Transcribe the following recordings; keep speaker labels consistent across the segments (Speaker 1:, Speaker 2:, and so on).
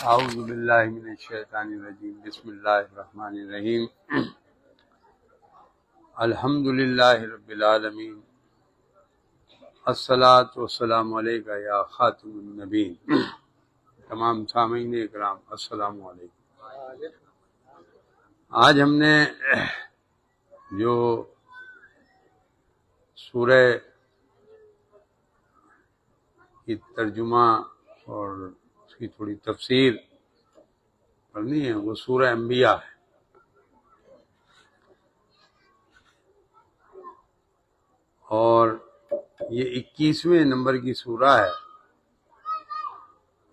Speaker 1: اعوذ باللہ من الشیطان الرجیم بسم اللہ الرحمن الرحیم الحمد للہ رب العالمین الصلاۃ والسلام علیک یا خاتم النبیین۔ تمام سامعین اکرام السلام علیکم۔ آج ہم نے جو سورہ کی ترجمہ اور اس کی تھوڑی تفسیر پڑھنی ہے، وہ سورہ انبیاء ہے۔ اور یہ 21ویں نمبر کی سورہ ہے۔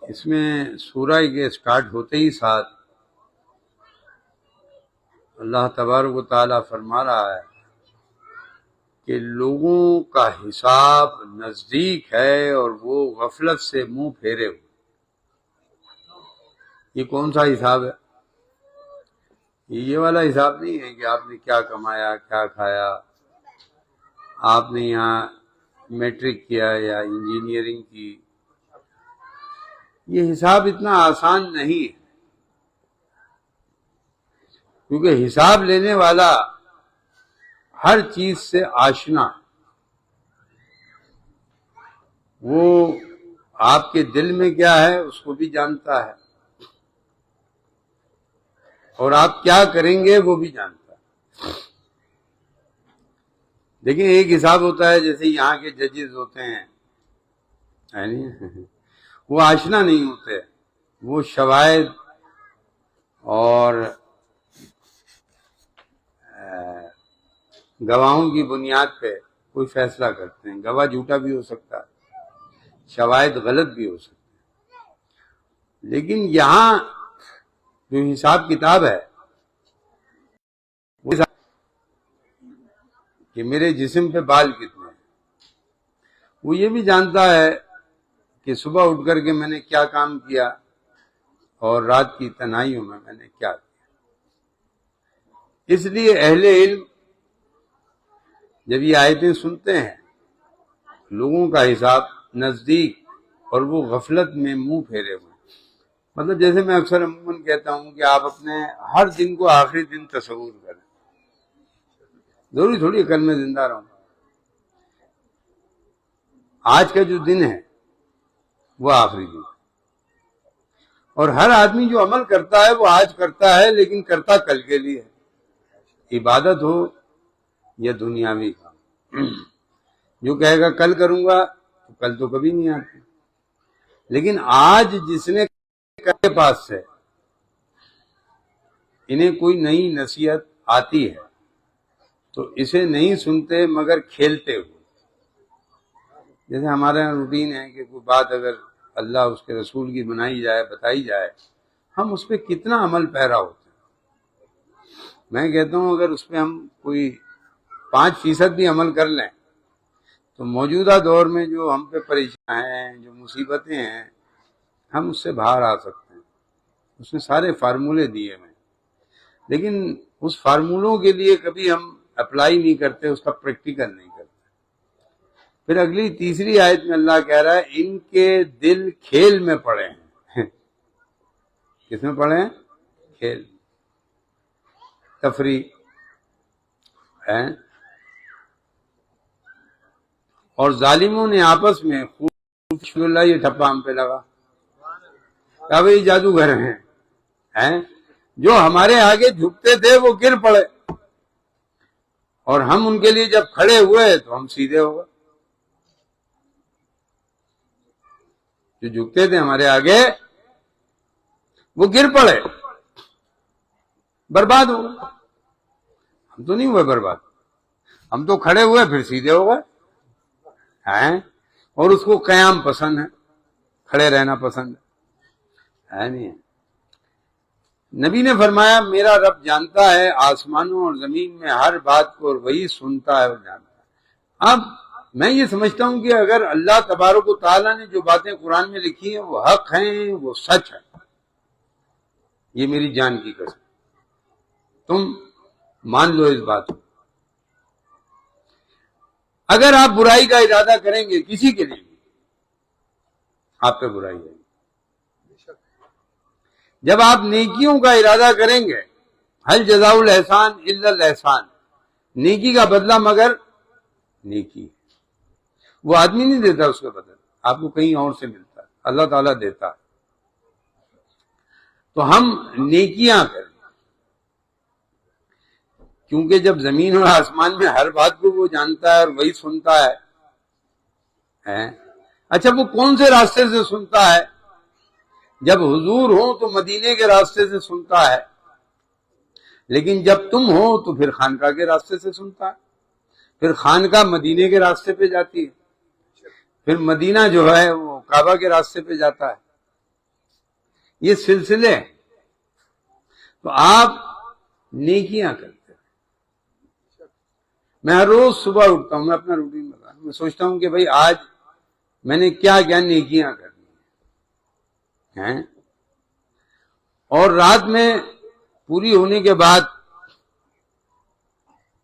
Speaker 1: اس میں سورہ کے سٹارٹ ہوتے ہی ساتھ اللہ تبارک و تعالیٰ فرما رہا ہے کہ لوگوں کا حساب نزدیک ہے اور وہ غفلت سے منہ پھیرے ہوئے۔ یہ کون سا حساب ہے؟ یہ والا حساب نہیں ہے کہ آپ نے کیا کمایا، کیا کھایا، آپ نے یہاں میٹرک کیا یا انجینئرنگ کی۔ یہ حساب اتنا آسان نہیں ہے، کیونکہ حساب لینے والا ہر چیز سے آشنا ہے۔ وہ آپ کے دل میں کیا ہے اس کو بھی جانتا ہے، اور آپ کیا کریں گے وہ بھی جانتا ہے۔ لیکن ایک حساب ہوتا ہے جیسے یہاں کے ججز ہوتے ہیں، وہ آشنا نہیں ہوتے، وہ شواہد اور گواہوں کی بنیاد پہ کوئی فیصلہ کرتے ہیں۔ گواہ جھوٹا بھی ہو سکتا ہے، شواہد غلط بھی ہو سکتے ہیں، لیکن یہاں جو حساب کتاب ہے وہ کہ میرے جسم پہ بال کتنے ہیں، وہ یہ بھی جانتا ہے کہ صبح اٹھ کر کے میں نے کیا کام کیا اور رات کی تنہائیوں میں میں نے کیا کیا۔ اس لیے اہل علم جب یہ آیتیں سنتے ہیں لوگوں کا حساب نزدیک اور وہ غفلت میں منہ پھیرے ہوئے، مطلب جیسے میں اکثر عموماً کہتا ہوں کہ آپ اپنے ہر دن کو آخری دن تصور کریں، ضروری تھوڑی کل میں زندہ رہوں۔ آج کا جو دن ہے وہ آخری دن ہے، اور ہر آدمی جو عمل کرتا ہے وہ آج کرتا ہے، لیکن کرتا کل کے لیے ہے، عبادت ہو یا دنیاوی کام۔ جو کہے گا کل کروں گا تو کل تو کبھی نہیں آتی، لیکن آج جس نے کے پاس سے انہیں کوئی نئی نصیحت آتی ہے تو اسے نہیں سنتے مگر کھیلتے ہوئے۔ جیسے ہمارے یہاں روٹین ہے کہ کوئی بات اگر اللہ اس کے رسول کی بنائی جائے، بتائی جائے، ہم اس پہ کتنا عمل پیرا ہوتے ہیں۔ میں کہتا ہوں اگر اس پہ ہم کوئی 5% بھی عمل کر لیں تو موجودہ دور میں جو ہم پہ پریشان ہیں، جو مصیبتیں ہیں، ہم اس سے باہر آ سکتے ہیں۔ اس نے سارے فارمولے دیے ہیں، لیکن اس فارمولوں کے لیے کبھی ہم اپلائی نہیں کرتے، اس کا پریکٹیکل نہیں کرتے۔ پھر اگلی تیسری آیت میں اللہ کہہ رہا ہے ان کے دل کھیل میں پڑے ہیں۔ کس میں پڑے ہیں؟ کھیل، تفریح ہے۔ اور ظالموں نے آپس میں خوب اللہ یہ ٹھپا ہم پہ لگا، کہا بھئی جادوگر ہیں، جو ہمارے آگے جھکتے تھے وہ گر پڑے، اور ہم ان کے لیے جب کھڑے ہوئے تو ہم سیدھے ہو گئے۔ جو جھکتے تھے ہمارے آگے وہ گر پڑے، برباد ہو گئے۔ ہم تو نہیں ہوئے برباد، ہم تو کھڑے ہوئے پھر سیدھے ہو گئے ہیں۔ اور اس کو قیام پسند ہے، کھڑے رہنا پسند ہے نہیں ہے۔ نبی نے فرمایا میرا رب جانتا ہے آسمانوں اور زمین میں ہر بات کو، اور وہی سنتا ہے اور جانتا ہے۔ اب میں یہ سمجھتا ہوں کہ اگر اللہ تبارک و تعالیٰ نے جو باتیں قرآن میں لکھی ہیں وہ حق ہیں، وہ سچ ہے، یہ میری جان کی قسم، تم مان لو اس بات کو۔ اگر آپ برائی کا ارادہ کریں گے کسی کے لیے بھی، آپ پہ برائی ہے، جب آپ نیکیوں کا ارادہ کریں گے، حل جزاء الاحسان الا الاحسان، نیکی کا بدلہ مگر نیکی، وہ آدمی نہیں دیتا اس کا بدلہ، آپ کو کہیں اور سے ملتا ہے، اللہ تعالیٰ دیتا ہے۔ تو ہم نیکیاں کریں، کیونکہ جب زمین اور آسمان میں ہر بات کو وہ جانتا ہے اور وہی سنتا ہے۔ اچھا وہ کون سے راستے سے سنتا ہے؟ جب حضور ہو تو مدینے کے راستے سے سنتا ہے، لیکن جب تم ہو تو پھر خانقاہ کے راستے سے سنتا ہے، پھر خانقاہ مدینے کے راستے پہ جاتی ہے، پھر مدینہ جو ہے وہ کعبہ کے راستے پہ جاتا ہے، یہ سلسلے ہیں۔ تو آپ نیکیاں کرتے ہیں۔ میں ہر روز صبح اٹھتا ہوں، میں اپنا روٹین بتا رہا ہوں، میں سوچتا ہوں کہ بھائی آج میں نے کیا کیا نیکیاں کرنی ہیں، اور رات میں پوری ہونے کے بعد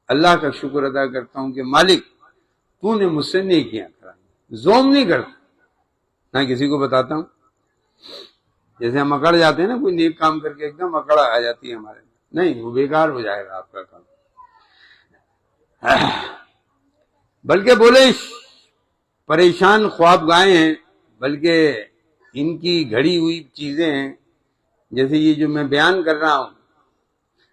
Speaker 1: اللہ کا شکر ادا کرتا ہوں کہ مالک تو نے مجھ سے نیکیاں کرانی، زوم نہیں کرتا، نہ کسی کو بتاتا ہوں۔ جیسے ہم اکڑ جاتے ہیں نا، کوئی نیک کام کر کے ایک دم اکڑ آ جاتی ہے ہمارے، نہیں، وہ بیکار ہو جائے گا آپ کا کام۔ بلکہ بولے پریشان خواب گائے ہیں، بلکہ ان کی گھڑی ہوئی چیزیں ہیں، جیسے یہ جو میں بیان کر رہا ہوں،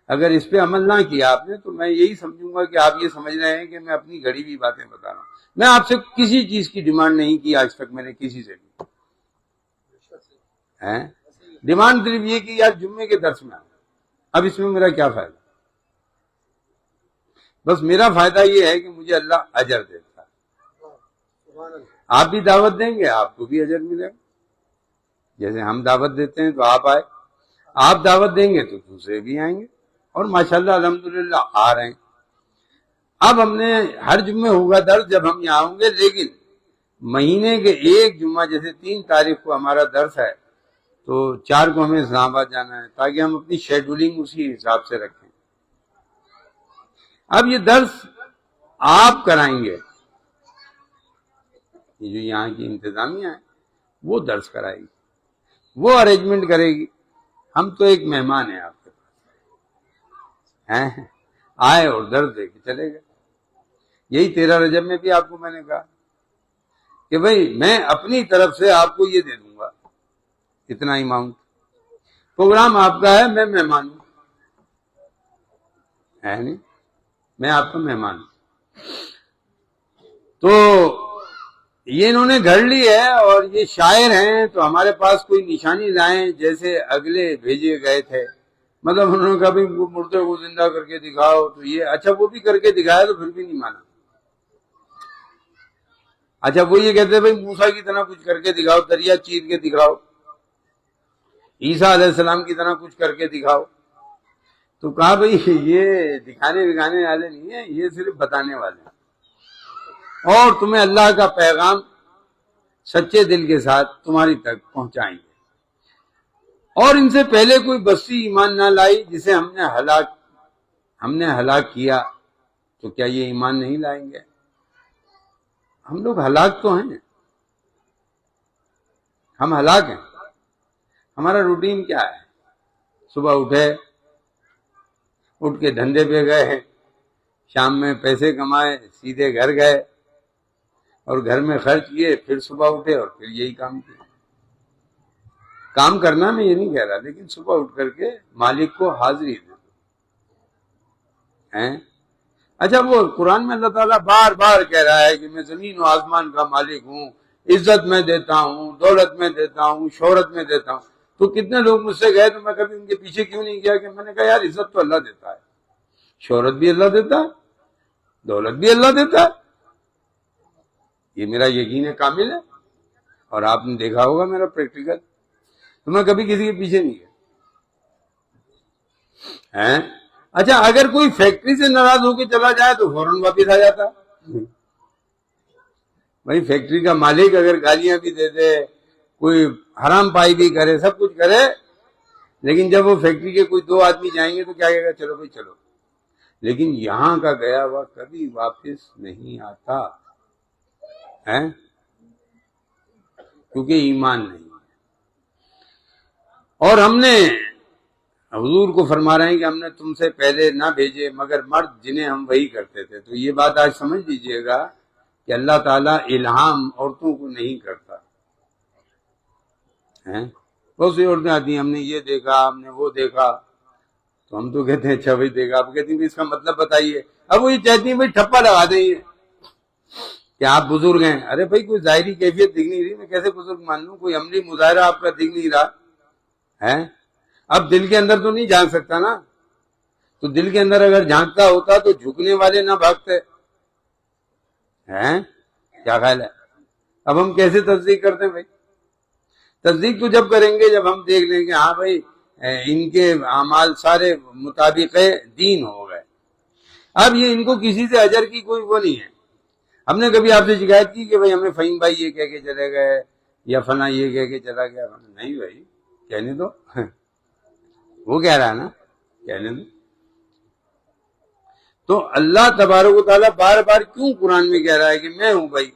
Speaker 1: اگر اس پہ عمل نہ کیا آپ نے تو میں یہی سمجھوں گا کہ آپ یہ سمجھ رہے ہیں کہ میں اپنی گھڑی ہوئی باتیں بتا رہا ہوں۔ میں آپ سے کسی چیز کی ڈیمانڈ نہیں کی آج تک، میں نے کسی سے بھی ڈیمانڈ صرف یہ کہ یار جمعے کے درس میں آؤں، اب اس میں میرا کیا فائدہ؟ بس میرا فائدہ یہ ہے کہ مجھے اللہ اجر دیتا ہے۔ آپ بھی دعوت دیں گے، آپ کو بھی اجر ملے گا، جیسے ہم دعوت دیتے ہیں تو آپ آئے، آپ دعوت دیں گے تو دوسرے بھی آئیں گے، اور ماشاءاللہ الحمدللہ آ رہے ہیں۔ اب ہم نے ہر جمعے ہوگا درس جب ہم یہاں ہوں گے، لیکن مہینے کے ایک جمعہ، جیسے 3 تاریخ کو ہمارا درس ہے تو 4 کو ہمیں اسلام آباد جانا ہے، تاکہ ہم اپنی شیڈولنگ اسی حساب سے رکھیں۔ اب یہ درس آپ کرائیں گے، یہ جو یہاں کی انتظامیہ ہے وہ درس کرائے گی، وہ ارینجمنٹ کرے گی، ہم تو ایک مہمان ہیں آپ کے پاس، آئے اور درس دے کے چلے گئے۔ یہی 13 رجب میں بھی آپ کو میں نے کہا کہ بھئی میں اپنی طرف سے آپ کو یہ دے دوں گا، اتنا اماؤنٹ، پروگرام آپ کا ہے، میں مہمان ہوں، ہے نہیں، میں آپ کا مہمان ہوں۔ تو یہ انہوں نے گھڑ لی ہے، اور یہ شاعر ہیں تو ہمارے پاس کوئی نشانی لائیں، جیسے اگلے بھیجے گئے تھے، مطلب انہوں نے کہا بھی مردے کو زندہ کر کے دکھاؤ، تو یہ اچھا وہ بھی کر کے دکھایا تو پھر بھی نہیں مانا۔ اچھا وہ یہ کہتے ہیں بھائی موسیٰ کی طرح کچھ کر کے دکھاؤ، دریا چیر کے دکھاؤ، عیسیٰ علیہ السلام کی طرح کچھ کر کے دکھاؤ، تو کہا بھئی یہ دکھانے بکھانے والے نہیں ہیں، یہ صرف بتانے والے ہیں، اور تمہیں اللہ کا پیغام سچے دل کے ساتھ تمہاری تک پہنچائیں گے۔ اور ان سے پہلے کوئی بستی ایمان نہ لائی جسے ہم نے ہلاک کیا، تو کیا یہ ایمان نہیں لائیں گے؟ ہم لوگ ہلاک تو ہیں، ہم ہلاک ہیں۔ ہمارا روٹین کیا ہے؟ صبح اٹھے، اٹھ کے دھندے پہ گئے، شام میں پیسے کمائے، سیدھے گھر گئے اور گھر میں خرچ کیے، پھر صبح اٹھے اور پھر یہی کام کیا۔ کام کرنا میں یہ نہیں کہہ رہا، لیکن صبح اٹھ کر کے مالک کو حاضری دے دو۔ اچھا وہ قرآن میں اللہ تعالیٰ بار بار کہہ رہا ہے کہ میں زمین و آسمان کا مالک ہوں، عزت میں دیتا ہوں، دولت میں دیتا ہوں، شہرت میں دیتا ہوں، تو کتنے لوگ مجھ سے گئے تو میں کبھی ان کے پیچھے کیوں نہیں گیا، کہ میں نے کہا یار عزت تو اللہ دیتا ہے، شہرت بھی اللہ دیتا ہے، دولت بھی اللہ دیتا ہے، یہ میرا یقین کامل ہے، اور آپ نے دیکھا ہوگا میرا پریکٹیکل، تو میں کبھی کسی کے پیچھے نہیں گیا۔ اچھا اگر کوئی فیکٹری سے ناراض ہو کے چلا جائے تو فوراً واپس آ جاتا، بھائی فیکٹری کا مالک اگر گالیاں بھی دے دے، کوئی حرام پائی بھی کرے، سب کچھ کرے، لیکن جب وہ فیکٹری کے کوئی 2 آدمی جائیں گے تو کیا کہے گا، چلو بھائی چلو، لیکن یہاں کا گیا ہوا کبھی واپس نہیں آتا ہے، کیونکہ ایمان نہیں ہے۔ اور ہم نے حضور کو فرما رہے ہیں کہ ہم نے تم سے پہلے نہ بھیجے مگر مرد جنہیں ہم وہی کرتے تھے. تو یہ بات آج سمجھ لیجئے گا کہ اللہ تعالیٰ الہام عورتوں کو نہیں کرتا. بہت سی عورتیں آتی ہیں ہم نے یہ دیکھا ہم نے وہ دیکھا، تو ہم تو کہتے ہیں اچھا بھائی دیکھا. آپ کہتے ہیں اس کا مطلب بتائیے. اب وہ یہ چاہتی ہیں بھائی ٹھپا لگا دیں کہ آپ بزرگ ہیں. ارے بھائی کوئی ظاہری کیفیت دکھ نہیں رہی، میں کیسے بزرگ مان لوں؟ کوئی عملی مظاہرہ آپ کا دکھ نہیں رہا ہے. اب دل کے اندر تو نہیں جھانک سکتا نا، تو دل کے اندر اگر جھانکتا ہوتا تو جھکنے والے نہ بھاگتے ہیں. کیا خیال ہے؟ اب ہم کیسے تصدیق کرتے ہیں بھائی؟ تصدیق تو جب کریں گے جب ہم دیکھ لیں گے ہاں بھائی ان کے اعمال سارے مطابق دین ہو گئے. اب یہ ان کو کسی سے اجر کی کوئی وہ نہیں ہے. ہم نے کبھی آپ سے شکایت کی کہ بھائی ہمیں فہیم بھائی یہ کہہ کے چلے گئے یا فلاں یہ کہہ کے چلا گیا؟ نہیں بھائی کہنے دو، وہ کہہ رہا ہے نا، کہنے دو. تو اللہ تبارک و تعالیٰ بار بار کیوں قرآن میں کہہ رہا ہے کہ میں ہوں بھائی؟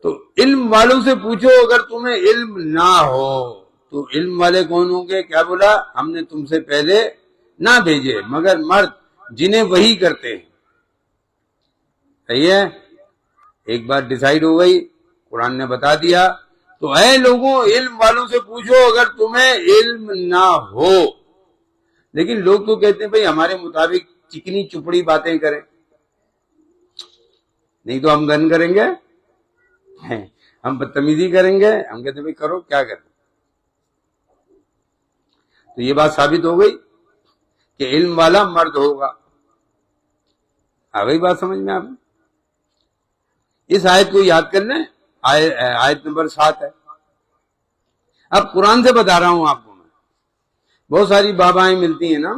Speaker 1: تو علم والوں سے پوچھو اگر تمہیں علم نہ ہو. تو علم والے کون ہوں گے؟ کیا بولا؟ ہم نے تم سے پہلے نہ بھیجے مگر مرد جنہیں وہی کرتے ہیں. صحیح ہے، ایک بات ڈیسائیڈ ہو گئی، قرآن نے بتا دیا. تو اے لوگوں علم والوں سے پوچھو اگر تمہیں علم نہ ہو. لیکن لوگ تو کہتے ہیں بھئی ہمارے مطابق چکنی چپڑی باتیں کریں، نہیں تو ہم گن کریں گے، ہم بدتمیزی کریں گے. ہم کہتے ہیں بھئی کرو، کیا کریں؟ تو یہ بات ثابت ہو گئی کہ علم والا مرد ہوگا. آ گئی بات سمجھ میں آپ؟ اس آیت کو یاد کر لیں، آیت نمبر 7 ہے. اب قرآن سے بتا رہا ہوں آپ کو. میں بہت ساری بابائیں ملتی ہیں نا،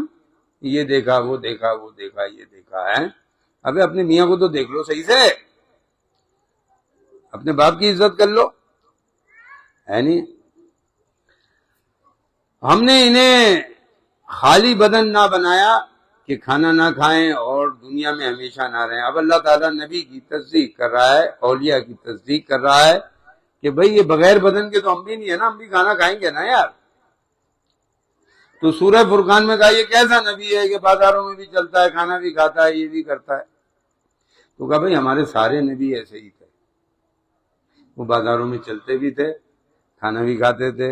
Speaker 1: یہ دیکھا وہ دیکھا وہ دیکھا یہ دیکھا ہے. ابے اپنے میاں کو تو دیکھ لو صحیح سے، اپنے باپ کی عزت کر لو، ہے نہیں؟ ہم نے انہیں خالی بدن نہ بنایا کہ کھانا نہ کھائیں اور دنیا میں ہمیشہ نہ رہیں. اب اللہ تعالیٰ نبی کی تصدیق کر رہا ہے، اولیاء کی تصدیق کر رہا ہے کہ بھئی یہ بغیر بدن کے تو ہم بھی نہیں ہے نا، ہم بھی کھانا کھائیں گے نا یار. تو سورہ فرقان میں کہا یہ کیسا نبی ہے کہ بازاروں میں بھی چلتا ہے، کھانا بھی کھاتا ہے، یہ بھی کرتا ہے؟ تو کہا بھئی ہمارے سارے نبی ایسے ہی تھے، وہ بازاروں میں چلتے بھی تھے، کھانا بھی کھاتے تھے،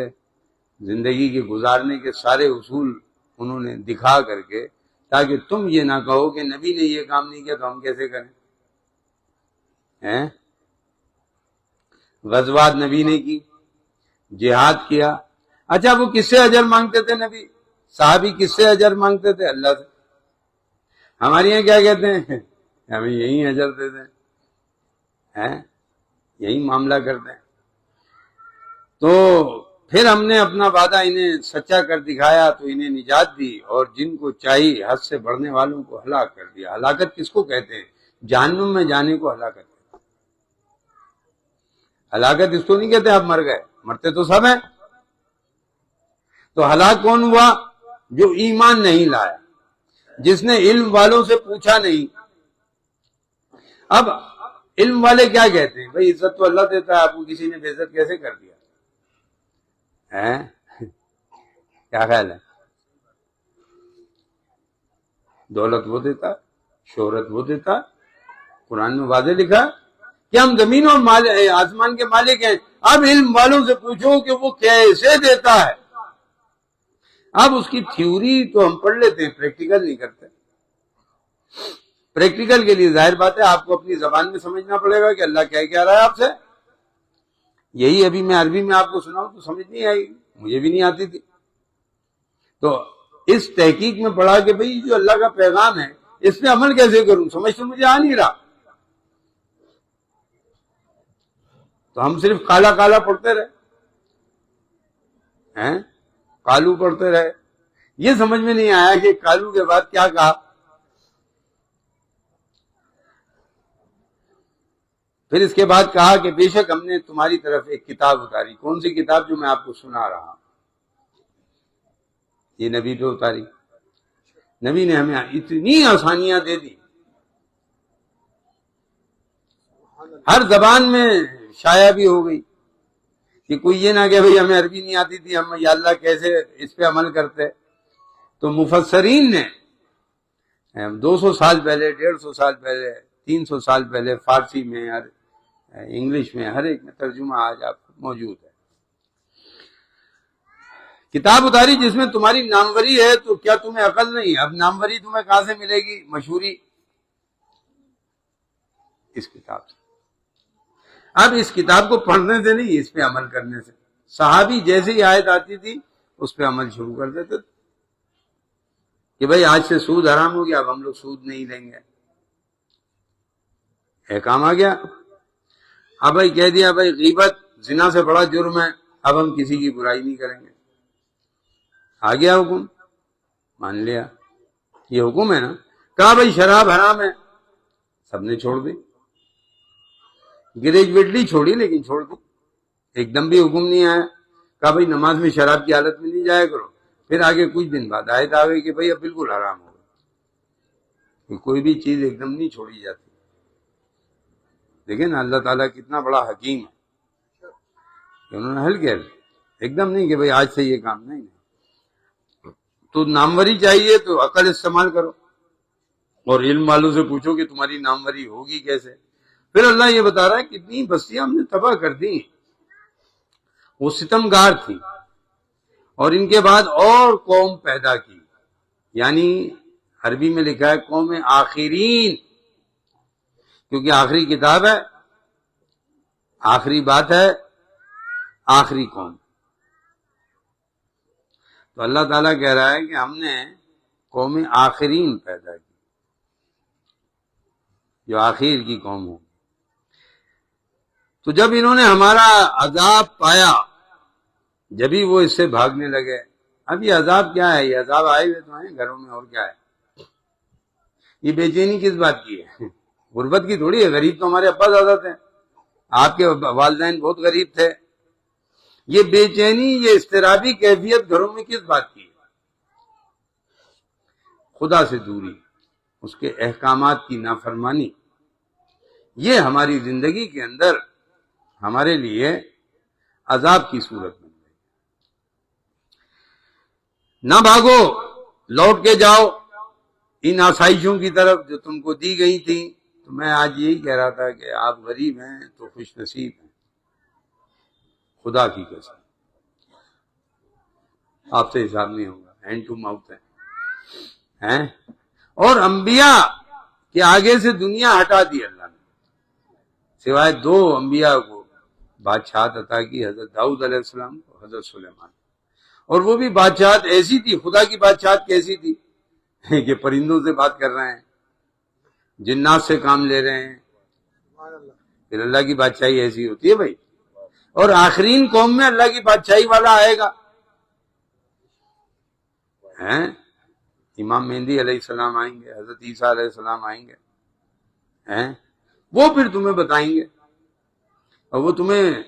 Speaker 1: زندگی کے گزارنے کے سارے اصول انہوں نے دکھا کر کے، تاکہ تم یہ نہ کہو کہ نبی نے یہ کام نہیں کیا تو ہم کیسے کریں. غزوات نبی نے کی، جہاد کیا. اچھا وہ کس سے اجر مانگتے تھے نبی؟ صحابی کس سے اجر مانگتے تھے؟ اللہ سے. ہمارے یہاں کیا کہتے ہیں؟ ہمیں یہی اجر دیتے ہیں، یہی معاملہ کرتے ہیں. تو پھر ہم نے اپنا وعدہ انہیں سچا کر دکھایا تو انہیں نجات دی، اور جن کو چاہیے حد سے بڑھنے والوں کو ہلاک کر دیا. ہلاکت کس کو کہتے ہیں؟ جہنم میں جانے کو ہلاکت کہتے ہیں. ہلاکت اس کو نہیں کہتے آپ مر گئے، مرتے تو سب ہیں. تو ہلاک کون ہوا؟ جو ایمان نہیں لایا، جس نے علم والوں سے پوچھا نہیں. اب علم والے کیا کہتے ہیں؟ بھئی عزت تو اللہ دیتا ہے، آپ کو کسی نے بے عزت کیسے کر دیا؟ کیا خیال ہے؟ دولت وہ دیتا، شہرت وہ دیتا. قرآن میں واضح لکھا کہ ہم زمین اور آسمان کے مالک ہیں. اب علم والوں سے پوچھو کہ وہ کیسے دیتا ہے. اب اس کی تھیوری تو ہم پڑھ لیتے ہیں، پریکٹیکل نہیں کرتے. پریکٹیکل کے لیے ظاہر بات ہے آپ کو اپنی زبان میں سمجھنا پڑے گا کہ اللہ کیا رہا ہے آپ سے. یہی ابھی میں عربی میں آپ کو سناؤں تو سمجھ نہیں آئی، مجھے بھی نہیں آتی تھی. تو اس تحقیق میں پڑھا کہ بھئی جو اللہ کا پیغام ہے اس پہ عمل کیسے کروں، سمجھ تو مجھے آ نہیں رہا. تو ہم صرف کالا کالا پڑھتے رہے، کالو پڑھتے رہے. یہ سمجھ میں نہیں آیا کہ کالو کے بعد کیا کہا. پھر اس کے بعد کہا کہ بے شک ہم نے تمہاری طرف ایک کتاب اتاری. کون سی کتاب؟ جو میں آپ کو سنا رہا ہوں، یہ نبی پہ اتاری. نبی نے ہمیں اتنی آسانیاں دے دی، ہر زبان میں شائع بھی ہو گئی. کہ کوئی یہ نہ کہ بھئی ہمیں عربی نہیں آتی تھی، ہم یا اللہ کیسے اس پہ عمل کرتے. تو مفسرین نے 200 سال پہلے، 150 سال پہلے، 300 سال پہلے فارسی میں اور انگلش میں ہر ایک میں ترجمہ آج آپ موجود ہے. کتاب اتاری جس میں تمہاری ناموری ہے، تو کیا تمہیں عقل نہیں؟ اب ناموری تمہیں کہاں سے ملے گی؟ مشہوری اس کتاب سے. اب اس کتاب کو پڑھنے سے نہیں، اس پہ عمل کرنے سے. صحابی جیسے ہی آیت آتی تھی اس پہ عمل شروع کر دیتے تھے کہ بھئی آج سے سود حرام ہو گیا، اب ہم لوگ سود نہیں لیں گے. احکام آ گیا. اب بھائی کہہ دیا بھائی غیبت زنا سے بڑا جرم ہے، اب ہم کسی کی برائی نہیں کریں گے. آ گیا حکم، مان لیا یہ حکم ہے نا. کہا بھائی شراب حرام ہے، سب نے چھوڑ دی. گریجویٹلی چھوڑی لیکن چھوڑ دی، ایک دم بھی حکم نہیں آیا. کہا بھائی نماز میں شراب کی حالت میں نہیں جایا کرو. پھر آگے کچھ دن بعد آیت آ گئی کہ بھائی اب بالکل حرام ہو گیا. کوئی بھی چیز ایک دم نہیں چھوڑی جاتی. دیکھیں نا اللہ تعالیٰ کتنا بڑا حکیم ہے کہ انہوں نے حل کیا ایک دم نہیں کہ بھئی آج سے یہ کام نہیں. تو ناموری چاہیے تو عقل استعمال کرو اور علم والوں سے پوچھو کہ تمہاری ناموری ہوگی کیسے. پھر اللہ یہ بتا رہا ہے کتنی بستیاں ہم نے تباہ کر دی، وہ ستمگار تھی، اور ان کے بعد اور قوم پیدا کی. یعنی عربی میں لکھا ہے قوم آخرین، کیونکہ آخری کتاب ہے، آخری بات ہے، آخری قوم. تو اللہ تعالیٰ کہہ رہا ہے کہ ہم نے قوم آخرین پیدا کی، جو آخر کی قوم ہو. تو جب انہوں نے ہمارا عذاب پایا، جبھی وہ اس سے بھاگنے لگے. اب یہ عذاب کیا ہے؟ یہ عذاب آئے ہوئے تو ہیں گھروں میں، اور کیا ہے؟ یہ بے چینی کس بات کی ہے؟ غربت کی تھوڑی ہے. غریب تو ہمارے ابا زیادہ تھے، آپ کے والدین بہت غریب تھے. یہ بے چینی، یہ اضطرابی کیفیت گھروں میں کس بات کی ہے؟ خدا سے دوری، اس کے احکامات کی نافرمانی، یہ ہماری زندگی کے اندر ہمارے لیے عذاب کی صورت بن گئی. نہ بھاگو، لوٹ کے جاؤ ان آسائشوں کی طرف جو تم کو دی گئی تھی. تو میں آج یہی کہہ رہا تھا کہ آپ غریب ہیں تو خوش نصیب ہیں، خدا کی قسم آپ سے حساب نہیں ہوگا، ہینڈ ٹو ماؤتھ ہے. اور انبیاء کے آگے سے دنیا ہٹا دی اللہ نے، سوائے 2 انبیاء کو بادشاہت عطا کی، حضرت داؤد علیہ السلام اور حضرت سلیمان. اور وہ بھی بادشاہت ایسی تھی، خدا کی بادشاہت کیسی تھی کہ پرندوں سے بات کر رہے ہیں، جنات سے کام لے رہے ہیں. پھر اللہ کی بادشاہی ایسی ہوتی ہے بھائی. اور آخرین قوم میں اللہ کی بادشاہی والا آئے گا. امام مہدی علیہ السلام آئیں گے، حضرت عیسیٰ علیہ السلام آئیں گے، وہ پھر تمہیں بتائیں گے. اور وہ تمہیں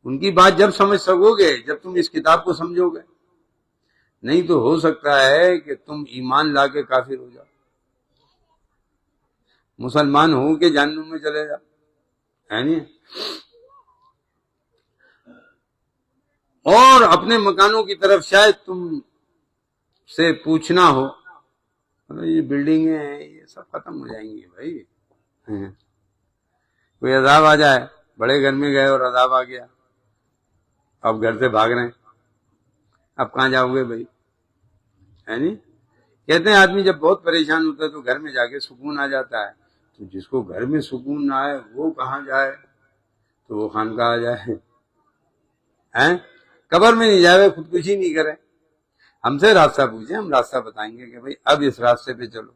Speaker 1: ان کی بات جب سمجھ سکو گے جب تم اس کتاب کو سمجھو گے. نہیں تو ہو سکتا ہے کہ تم ایمان لا کے کافر ہو جاؤ، مسلمان ہو کے جہنم میں چلے جاؤ، ہے نہیں؟ اور اپنے مکانوں کی طرف شاید تم سے پوچھنا ہو، یہ بلڈنگیں ہیں یہ سب ختم ہو جائیں گی بھائی. کوئی عذاب آ جائے، بڑے گھر میں گئے اور عذاب آ گیا، اب گھر سے بھاگ رہے ہیں، اب کہاں جاؤ گے بھائی؟ ہے نہیں؟ کہتے ہیں آدمی جب بہت پریشان ہوتا ہے تو گھر میں جا کے سکون آ جاتا ہے. تو جس کو گھر میں سکون نہ آئے وہ کہاں جائے؟ تو وہ خانقاہ جائے. قبر میں نہیں جائے، خودکشی نہیں کرے. ہم سے راستہ پوچھیں، ہم راستہ بتائیں گے کہ بھائی اب اس راستے پہ چلو.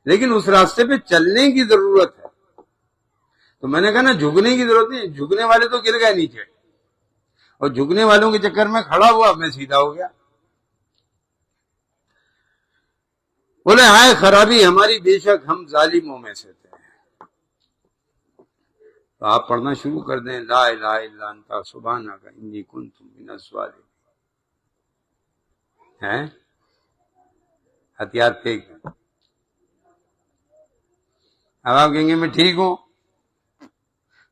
Speaker 1: لیکن اس راستے پہ چلنے کی ضرورت ہے. تو میں نے کہا نا جھکنے کی ضرورت نہیں، جھکنے والے تو گر گئے نیچے، اور جھکنے والوں کے چکر میں کھڑا ہوا میں سیدھا ہو گیا. بولے ہائے خرابی ہماری، بے شک ہم ظالموں میں سے تھے. تو آپ پڑھنا شروع کر دیں لا الہ الا انت سبحانک انی کنت من الظالمین. ہتھیار پھینک دیں. اب آپ کہیں گے میں ٹھیک ہوں،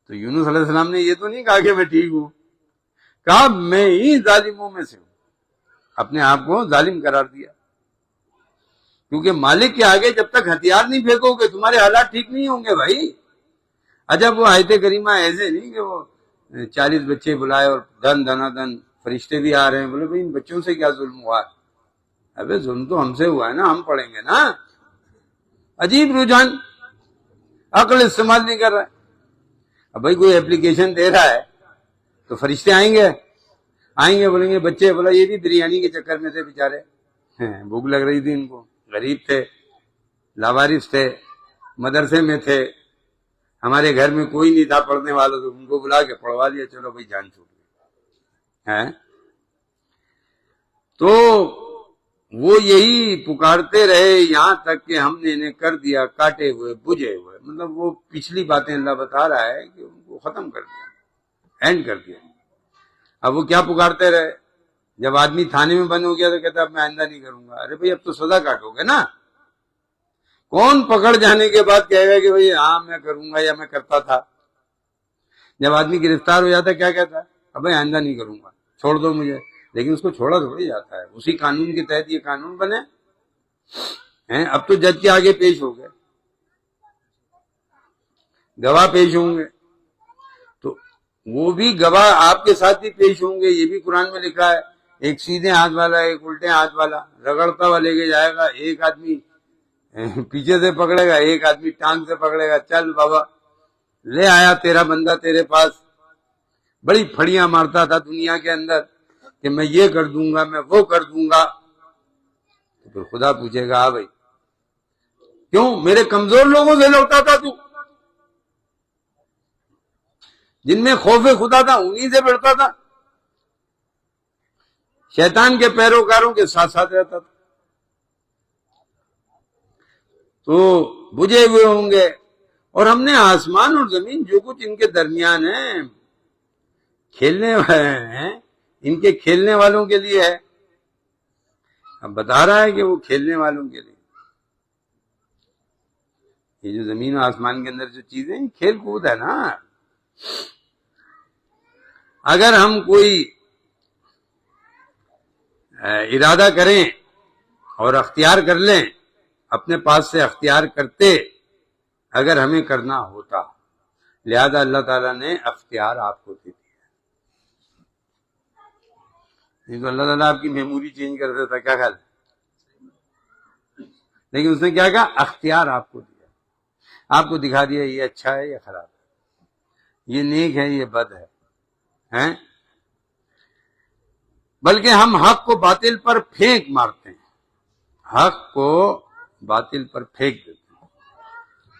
Speaker 1: تو یونس علیہ السلام نے یہ تو نہیں کہا کہ میں ٹھیک ہوں. کہا میں ہی ظالموں میں سے ہوں، اپنے آپ کو ظالم قرار دیا، کیونکہ مالک کے آگے جب تک ہتھیار نہیں پھینکو گے تمہارے حالات ٹھیک نہیں ہوں گے بھائی۔ اچھا وہ آیت کریمہ ایسے نہیں کہ وہ 40 بچے بلائے اور دن دنا دن فرشتے بھی آ رہے ہیں، بولے بھائی ان بچوں سے کیا ظلم ہوا ہے؟ ابے ظلم تو ہم سے ہوا ہے نا، ہم پڑھیں گے نا۔ عجیب رجحان، عقل استعمال نہیں کر رہا ہے۔ اب بھائی کوئی اپلیکیشن دے رہا ہے تو فرشتے آئیں گے بولیں گے بچے، بولا یہ بھی بریانی کے چکر میں تھے بیچارے، بھوک لگ رہی تھی ان کو، غریب تھے، لاوارث تھے، مدرسے میں تھے، ہمارے گھر میں کوئی نہیں تھا پڑھنے والا، تو ان کو بلا کے پڑھوا لیا، چلو بھائی جان چھوٹ گئی۔ تو وہ یہی پکارتے رہے یہاں تک کہ ہم نے انہیں کر دیا کاٹے ہوئے بجھے ہوئے، مطلب وہ پچھلی باتیں اللہ بتا رہا ہے کہ ان کو ختم کر دیا، اینڈ کر دیا۔ اب وہ کیا پکارتے رہے؟ جب آدمی تھانے میں بند ہو گیا تو کہتا اب میں آئندہ نہیں کروں گا۔ ارے بھائی اب تو سزا کاٹو گے نا، کون پکڑ جانے کے بعد کہے گا کہ بھائی ہاں میں کروں گا یا میں کرتا تھا؟ جب آدمی گرفتار ہو جاتا ہے کیا کہتا ہے؟ اب بھائی آئندہ نہیں کروں گا، چھوڑ دو مجھے، لیکن اس کو چھوڑا تھوڑی جاتا ہے، اسی قانون کے تحت یہ قانون بنے ہیں۔ اب تو جج کے آگے پیش ہو گئے، گواہ پیش ہوں گے، تو وہ بھی گواہ آپ کے ساتھ بھی پیش ہوں گے، یہ بھی قرآن میں لکھا ہے، ایک سیدھے ہاتھ والا ایک الٹے ہاتھ والا، رگڑتا ہوا لے کے جائے گا، ایک آدمی پیچھے سے پکڑے گا، ایک آدمی ٹانگ سے پکڑے گا، چل بابا لے آیا تیرا بندہ تیرے پاس، بڑی پھڑیاں مارتا تھا دنیا کے اندر کہ میں یہ کر دوں گا میں وہ کر دوں گا، تو پھر خدا پوچھے گا ہاں بھائی کیوں میرے کمزور لوگوں سے لڑتا تھا تو؟ جن میں خوف خدا تھا انہی سے بڑھتا تھا، شیطان کے پیروکاروں کے ساتھ ساتھ رہتا تھا۔ تو بجھے ہوئے ہوں گے، اور ہم نے آسمان اور زمین جو کچھ ان کے درمیان ہے کھیلنے ہیں، ان کے کھیلنے والوں کے لیے ہے، اب بتا رہا ہے کہ وہ کھیلنے والوں کے لیے، یہ جو زمین و آسمان کے اندر جو چیزیں ہیں کھیل کود ہے نا۔ اگر ہم کوئی ارادہ کریں اور اختیار کر لیں، اپنے پاس سے اختیار کرتے اگر ہمیں کرنا ہوتا، لہذا اللہ تعالیٰ نے اختیار آپ کو دے دیا، نہیں تو اللہ تعالیٰ آپ کی میموری چینج کر دیتا، کیا خیال ہے؟ لیکن اس نے کیا کہا؟ اختیار آپ کو دیا، آپ کو دکھا دیا یہ اچھا ہے یہ خراب ہے، یہ نیک ہے یہ بد ہے، بلکہ ہم حق کو باطل پر پھینک مارتے ہیں، حق کو باطل پر پھینک دیتے ہیں،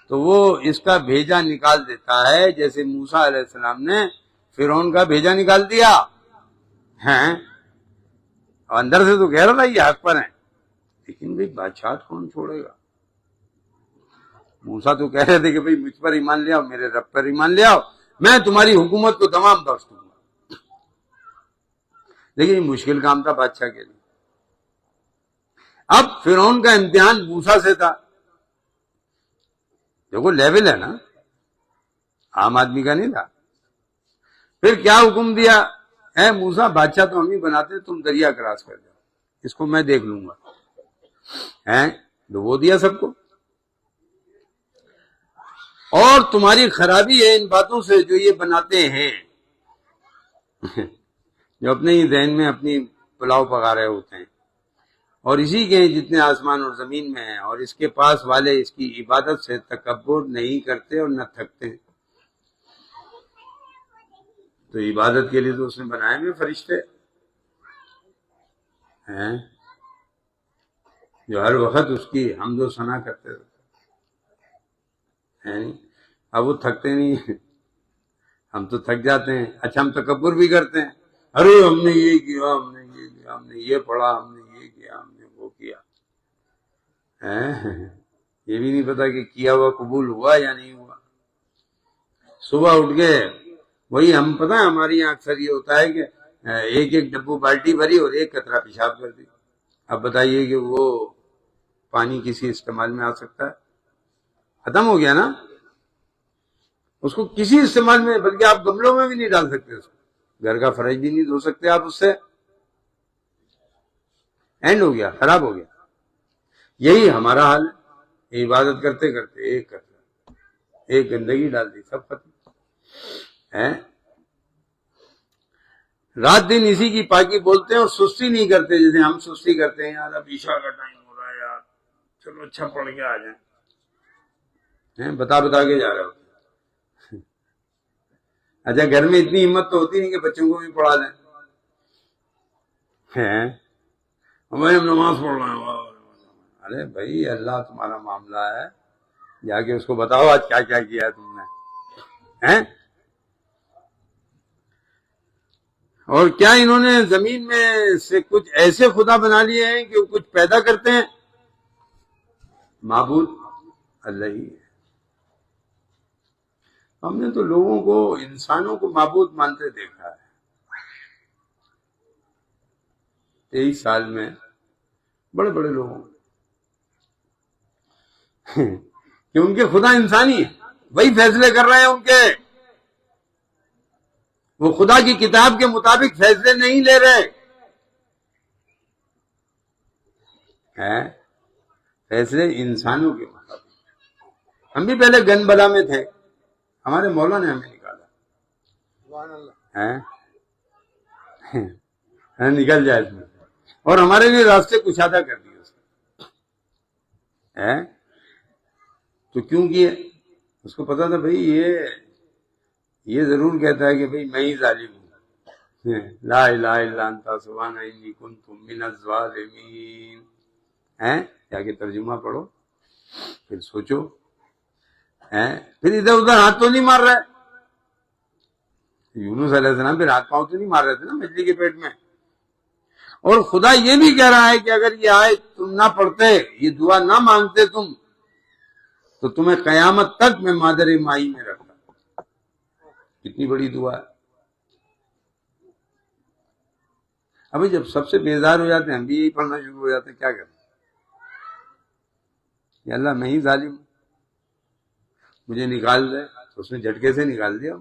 Speaker 1: تو وہ اس کا بھیجا نکال دیتا ہے، جیسے موسیٰ علیہ السلام نے فرعون کا بھیجا نکال دیا ہیں، اور اندر سے تو کہہ رہا تھا یہ حق پر ہیں، لیکن بھائی بادشاہ کون چھوڑے گا؟ موسیٰ تو کہہ رہے تھے کہ بھائی مجھ پر ایمان لے آؤ، میرے رب پر ایمان لے آؤ، میں تمہاری حکومت کو تمام بخش دوں گا، لیکن یہ مشکل کام تھا بادشاہ کے لیے۔ اب فرعون کا امتحان موسیٰ سے تھا، دیکھو لیول ہے نا، عام آدمی کا نہیں تھا۔ پھر کیا حکم دیا؟ اے موسیٰ بادشاہ تو ہم ہی بناتے، تم دریا کراس کر جاؤ، اس کو میں دیکھ لوں گا، تو وہ دیا سب کو۔ اور تمہاری خرابی ہے ان باتوں سے جو یہ بناتے ہیں، جو اپنے ہی ذہن میں اپنی پلاؤ پکا رہے ہوتے ہیں، اور اسی کے جتنے آسمان اور زمین میں ہیں، اور اس کے پاس والے اس کی عبادت سے تکبر نہیں کرتے اور نہ تھکتے ہیں۔ تو عبادت کے لیے تو اس نے بنائے ہوئے فرشتے ہیں جو ہر وقت اس کی حمد و ثنا کرتے رہتے ہیں، اب وہ تھکتے نہیں ہیں، ہم تو تھک جاتے ہیں۔ اچھا ہم تکبر بھی کرتے ہیں، ارے ہم نے یہ کیا، ہم نے یہ کیا، ہم نے یہ پڑھا، ہم نے یہ کیا، ہم نے وہ کیا، یہ بھی نہیں پتا کہ کیا ہوا قبول ہوا یا نہیں ہوا۔ صبح اٹھ کے وہی ہم پتہ ہے ہماری یہاں اکثر یہ ہوتا ہے کہ ایک ایک ڈبو بالٹی بھری اور ایک قطرہ پیشاب کر دی، اب بتائیے کہ وہ پانی کسی استعمال میں آ سکتا ہے؟ ختم ہو گیا نا، اس کو کسی استعمال میں، بلکہ آپ گملوں میں بھی نہیں ڈال سکتے اس کو۔ گھر کا فرش بھی نہیں دھو سکتے آپ اس سے، اینڈ ہو گیا، خراب ہو گیا۔ یہی ہمارا حال ہے، عبادت کرتے کرتے ایک گندگی ڈال دی، سب ختم ہے۔ رات دن اسی کی پاکی بولتے ہیں اور سستی نہیں کرتے، جیسے ہم سستی کرتے ہیں، یار اب عشاء کا ٹائم ہو رہا ہے یار، چلو اچھا پڑھ کے آ جائیں، بتا کے جا رہے ہوتے۔ اچھا گھر میں اتنی ہمت تو ہوتی نہیں کہ بچوں کو بھی پڑھا دیں، ہمیں ہم نماز پڑھ رہے ہیں۔ ارے بھائی اللہ تمہارا معاملہ ہے، جا کے اس کو بتاؤ آج کیا کیا کیا ہے تم نے، اور کیا انہوں نے زمین میں سے کچھ ایسے خدا بنا لیے ہیں کہ وہ کچھ پیدا کرتے ہیں؟ معبود اللہ ہی ہے۔ ہم نے تو لوگوں کو، انسانوں کو معبود مانتے دیکھا ہے 23 سال میں، بڑے بڑے لوگوں کہ ان کے خدا انسانی ہے، وہی فیصلے کر رہے ہیں ان کے، وہ خدا کی کتاب کے مطابق فیصلے نہیں لے رہے ہیں، فیصلے انسانوں کے مطابق۔ ہم بھی پہلے گن بلا میں تھے، ہمارے مولا نے ہمیں نکالا، نکل جائے اس میں، اور ہمارے لیے راستے کشادہ کر دیے اس نے، تو کیوں کیے؟ اس کو پتا تھا بھئی یہ ضرور کہتا ہے کہ بھئی میں ہی ظالم ہوں، لا الہ الا انت سبحانک انی کنت من الظالمین، جا کے ترجمہ پڑھو، پھر سوچو، پھر ادھر ادھر ہاتھ تو نہیں مار رہا ہے۔ یونس علیہ السلام پھر ہاتھ پاؤں تو نہیں مار رہے تھے نا مچھلی کے پیٹ میں، اور خدا یہ بھی کہہ رہا ہے کہ اگر یہ آیت تم نہ پڑھتے، یہ دعا نہ مانگتے تم، تو تمہیں قیامت تک میں مادر مائی میں رکھتا۔ کتنی بڑی دعا ہے۔ ابھی جب سب سے بیزار ہو جاتے ہیں، ہم بھی یہی پڑھنا شروع ہو جاتے ہیں، کیا کریں؟ کہ اللہ میں ہی ظالم ہوں، مجھے نکال دے، تو اس نے جھٹکے سے نکال دیا۔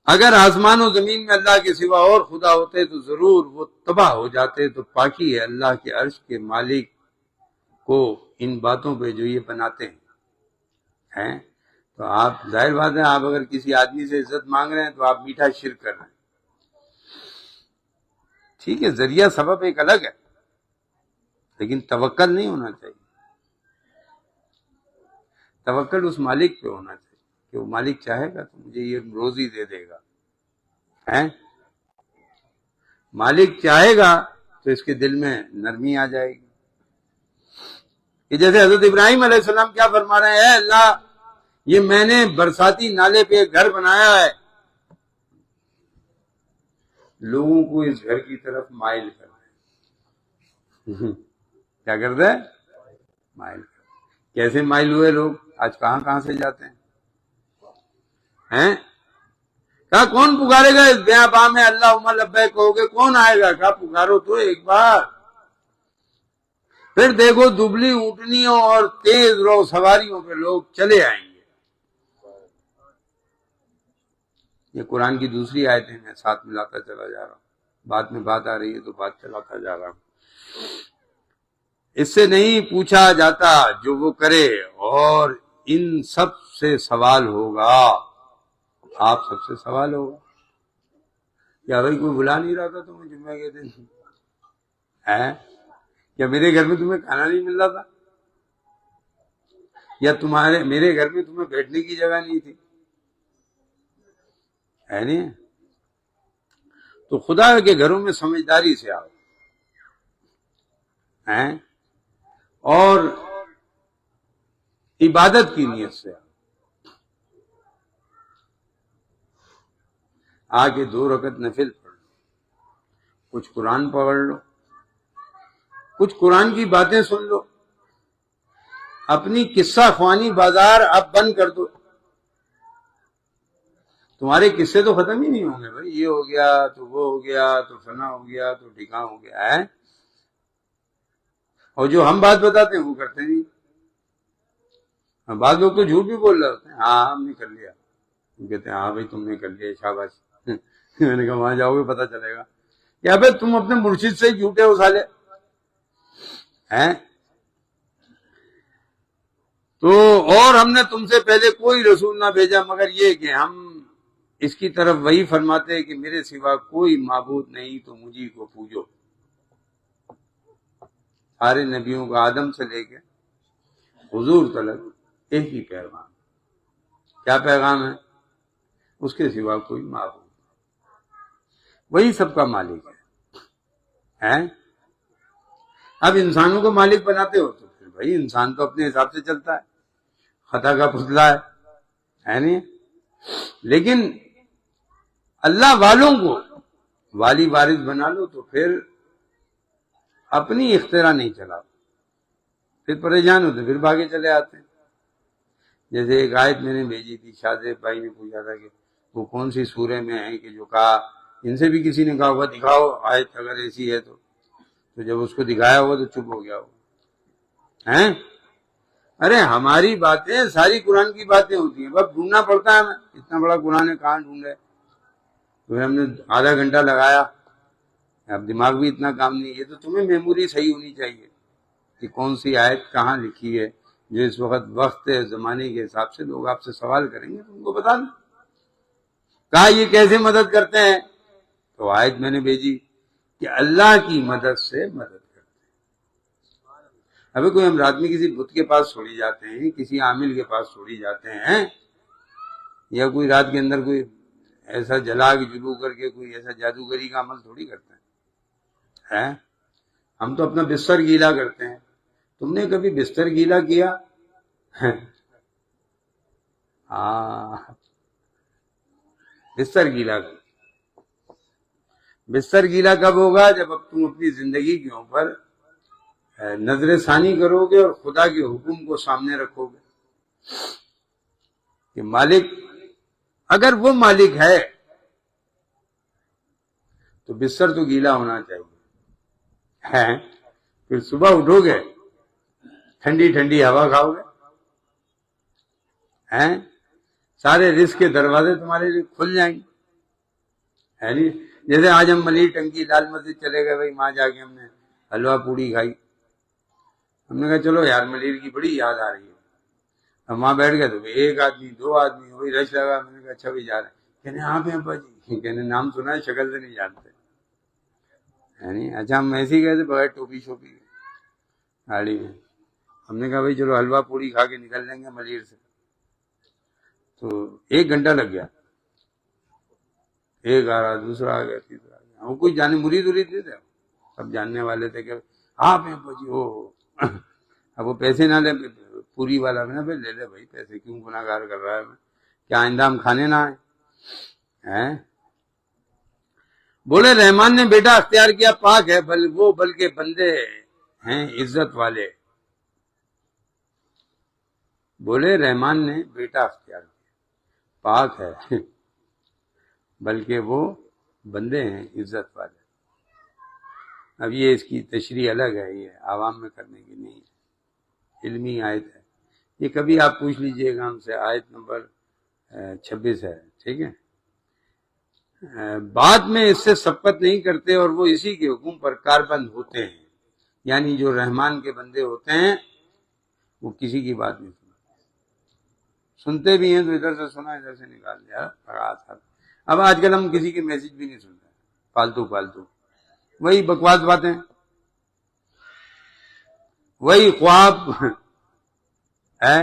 Speaker 1: اگر آسمان و زمین میں اللہ کے سوا اور خدا ہوتے تو ضرور وہ تباہ ہو جاتے، تو پاکی ہے اللہ کے عرش کے مالک کو ان باتوں پہ جو یہ بناتے ہیں۔ تو آپ ظاہر بات ہے، آپ اگر کسی آدمی سے عزت مانگ رہے ہیں تو آپ میٹھا شرک کر رہے ہیں، ٹھیک ہے، ذریعہ سبب ایک الگ ہے، لیکن توکل نہیں ہونا چاہیے۔ توکل اس مالک پہ ہونا چاہیے کہ وہ مالک چاہے گا تو مجھے یہ روزی دے دے گا، مالک چاہے گا تو اس کے دل میں نرمی آ جائے گی، کہ جیسے حضرت ابراہیم علیہ السلام کیا فرما رہے ہیں، اے اللہ یہ میں نے برساتی نالے پہ ایک گھر بنایا ہے، لوگوں کو اس گھر کی طرف مائل کر دیں۔ کیا کر دیں؟ مائل کر دیں۔ کیسے مائل ہوئے لوگ؟ آج کہاں سے جاتے ہیں؟ کہا کون پکارے گا اس بیاباں میں اللہم لبیک کہو گے، کون آئے گا؟ کہا پکارو تو ایک بار، پھر دیکھو دبلی اونٹنیوں اور تیز رو سواریوں پہ لوگ چلے آئیں گے۔ یہ قرآن کی دوسری آیت ہے، میں ساتھ ملاتا چلا جا رہا ہوں، بات میں بات آ رہی ہے تو بات چلاتا جا رہا ہوں۔ اس سے نہیں پوچھا جاتا جو وہ کرے، اور ان سب سے سوال ہوگا، آپ سب سے سوال ہوگا۔ کیا بھائی کوئی بلا نہیں رہا تھا تمہیں جمعہ کے دن؟ کیا میرے گھر میں تمہیں کھانا نہیں مل رہا تھا؟ یا میرے گھر میں تمہیں بیٹھنے کی جگہ نہیں تھی؟ ہے نہیں؟ تو خدا کے گھروں میں سمجھداری سے آؤ، اور عبادت کی نیت سے آگے 2 رکعت نفل پڑھ لو، کچھ قرآن پڑھ لو، کچھ قرآن کی باتیں سن لو، اپنی قصہ خوانی بازار اب بند کر دو۔ تمہارے قصے تو ختم ہی نہیں ہوں گے بھائی، یہ ہو گیا تو وہ ہو گیا تو فنا ہو گیا تو ڈھکاں ہو گیا ہے، اور جو ہم بات بتاتے ہیں وہ کرتے نہیں۔ بعض لوگ تو جھوٹ بھی بول رہے ہوتے ہیں، ہاں ہم نے کر لیا، کہتے ہیں ہاں بھائی تم نے کر لیا شاباش. میں نے کہا وہاں جاؤ گے پتہ چلے گا کہ ابے تم اپنے مرشد سے جھوٹے ہو سالے ہیں. تو اور ہم نے تم سے پہلے کوئی رسول نہ بھیجا مگر یہ کہ ہم اس کی طرف وہی فرماتے ہیں کہ میرے سوا کوئی معبود نہیں تو مجھے کو پوجو. سارے نبیوں کا آدم سے لے کے حضور تلک ایک ہی پیغام. کیا پیغام ہے؟ اس کے سوا کوئی معبود، وہی سب کا مالک ہے. اب انسانوں کو مالک بناتے ہو تو پھر بھائی انسان تو اپنے حساب سے چلتا ہے، خطا کا پتلا ہے نہیں. لیکن اللہ والوں کو والی وارث بنا لو تو پھر اپنی اختراع نہیں چلا، پھر پریشان ہوتے، پھر بھاگے چلے آتے ہیں. جیسے ایک آیت میں نے بھیجی تھی، شاذیب بھائی نے پوچھا تھا کہ وہ کون سی سورہ میں ہے کہ جو کہا، ان سے بھی کسی نے کہا ہوگا دکھاؤ آیت اگر ایسی ہے تو جب اس کو دکھایا ہوگا تو چپ ہو گیا ہوگا ہیں. ارے ہماری باتیں ساری قرآن کی باتیں ہوتی ہیں، بس ڈھونڈنا پڑتا ہے. ہمیں اتنا بڑا قرآن ہے کہاں ڈھونڈے، تو ہم نے آدھا گھنٹہ لگایا. اب دماغ بھی اتنا کام نہیں. یہ تو تمہیں میموری صحیح ہونی چاہیے کہ کون سی آیت کہاں لکھی ہے، جو اس وقت زمانے کے حساب سے لوگ آپ سے سوال کریں گے تم کو بتا دیں. کہا یہ کیسے مدد کرتے ہیں، تو آیت میں نے بھیجی کہ اللہ کی مدد سے مدد کرتے ہیں. ابھی کوئی ہم رات میں کسی بت کے پاس چھوڑی جاتے ہیں، کسی عامل کے پاس چھوڑی جاتے ہیں، یا کوئی رات کے اندر کوئی ایسا جلا کے جلو کر کے کوئی ایسا جادوگری کا عمل تھوڑی کرتے ہیں. ہم تو اپنا بستر گیلا کرتے ہیں. تم نے کبھی بستر گیلا کیا؟ ہاں بستر گیلا کر. بستر گیلا کب ہوگا؟ جب اب تم اپنی زندگی کے اوپر نظر ثانی کرو گے اور خدا کے حکم کو سامنے رکھو گے کہ مالک اگر وہ مالک ہے تو بستر تو گیلا ہونا چاہیے. پھر صبح اٹھو گے ٹھنڈی ٹھنڈی ہوا کھاؤ گے، سارے رزق کے دروازے تمہارے لیے کھل جائیں گے. ہے نہیں؟ جیسے آج ہم ملیر ٹنکی لال مسجد چلے گئے، بھائی وہاں جا کے ہم نے حلوہ پوڑی کھائی. ہم نے کہا چلو یار ملیر کی بڑی یاد آ رہی ہے. ہم وہاں بیٹھ گئے تو ایک آدمی دو آدمی وہی رش لگا. میں نے کہا اچھا بھی جا رہے ہیں؟ کہنے ہاں پہ ابا جی. کہنے نام سنا ہے شکل سے نہیں جانتے. ہے نہیں؟ اچھا ہم ایسے ہی گئے تھے بغیر ٹوپی شوپی گاڑی میں. ہم نے کہا بھائی چلو حلوہ پوڑی کھا کے نکل لیں گے ملیر سے. تو 1 گھنٹہ لگ گیا. ایک آ رہا، دوسرا آ گیا، تیسرا آ گیا. وہ کوئی جانے مرید نہیں تھے، سب جاننے والے تھے کہ ہاں پہ ابا جی اب وہ پیسے نہ لے، پوری والا میں لے لے بھائی پیسے، کیوں گناہ گار کر رہا ہے میں، کیا آئندہ ہم کھانے نہ آئے. بولے رحمان نے بیٹا اختیار کیا، پاک ہے وہ بلکہ بندے ہیں عزت والے. بولے رحمان نے بیٹا اختیار کیا، پاک ہے بلکہ وہ بندے ہیں عزت والے. اب یہ اس کی تشریح الگ ہے، یہ عوام میں کرنے کی نہیں ہے، علمی آیت ہے. یہ کبھی آپ پوچھ لیجئے گا ہم سے، آیت نمبر 26 ہے، ٹھیک ہے. بعد میں اس سے سبقت نہیں کرتے اور وہ اسی کے حکم پر کاربند ہوتے ہیں. یعنی جو رحمان کے بندے ہوتے ہیں وہ کسی کی بات نہیں سنتے بھی ہیں تو ادھر سے سنا ادھر سے نکال دیا. اب آج کل ہم کسی کے میسج بھی نہیں سنتے، فالتو وہی بکواس باتیں، وہی خواب ہے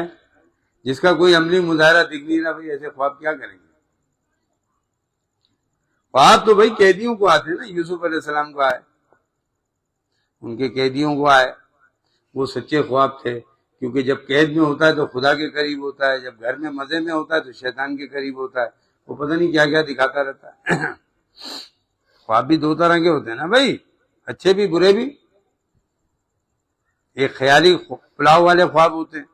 Speaker 1: جس کا کوئی عملی مظاہرہ دکھ نہیں رہا. بھائی ایسے خواب کیا کریں گے؟ خواب تو بھائی قیدیوں کو آتے نا، یوسف علیہ السلام کو آئے، ان کے قیدیوں کو آئے. وہ سچے خواب تھے، کیونکہ جب قید میں ہوتا ہے تو خدا کے قریب ہوتا ہے، جب گھر میں مزے میں ہوتا ہے تو شیطان کے قریب ہوتا ہے. وہ پتہ نہیں کیا کیا دکھاتا رہتا ہے. خواب بھی 2 طرح کے ہوتے ہیں نا بھائی، اچھے بھی برے بھی. ایک خیالی پلاؤ والے خواب ہوتے ہیں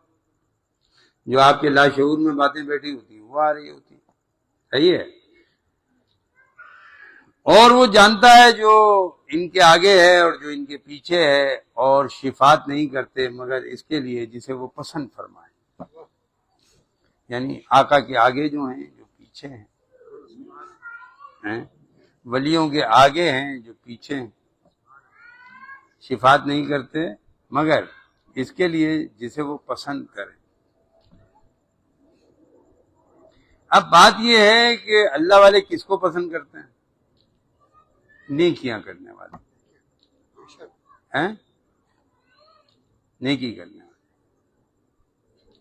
Speaker 1: جو آپ کے لاشعور میں باتیں بیٹھی ہوتی ہیں، وہ آ رہی ہوتی ہیں. صحیح ہے. اور وہ جانتا ہے جو ان کے آگے ہے اور جو ان کے پیچھے ہے، اور شفاعت نہیں کرتے مگر اس کے لیے جسے وہ پسند فرمائے. یعنی آقا کے آگے جو ہیں، جو پیچھے پیچھے ہیں، ولیوں کے آگے ہیں جو پیچھے ہیں. شفاعت نہیں کرتے مگر اس کے لیے جسے وہ پسند کریں. اب بات یہ ہے کہ اللہ والے کس کو پسند کرتے ہیں؟ نیکیاں کرنے والے ہیں، نیکی کرنے والے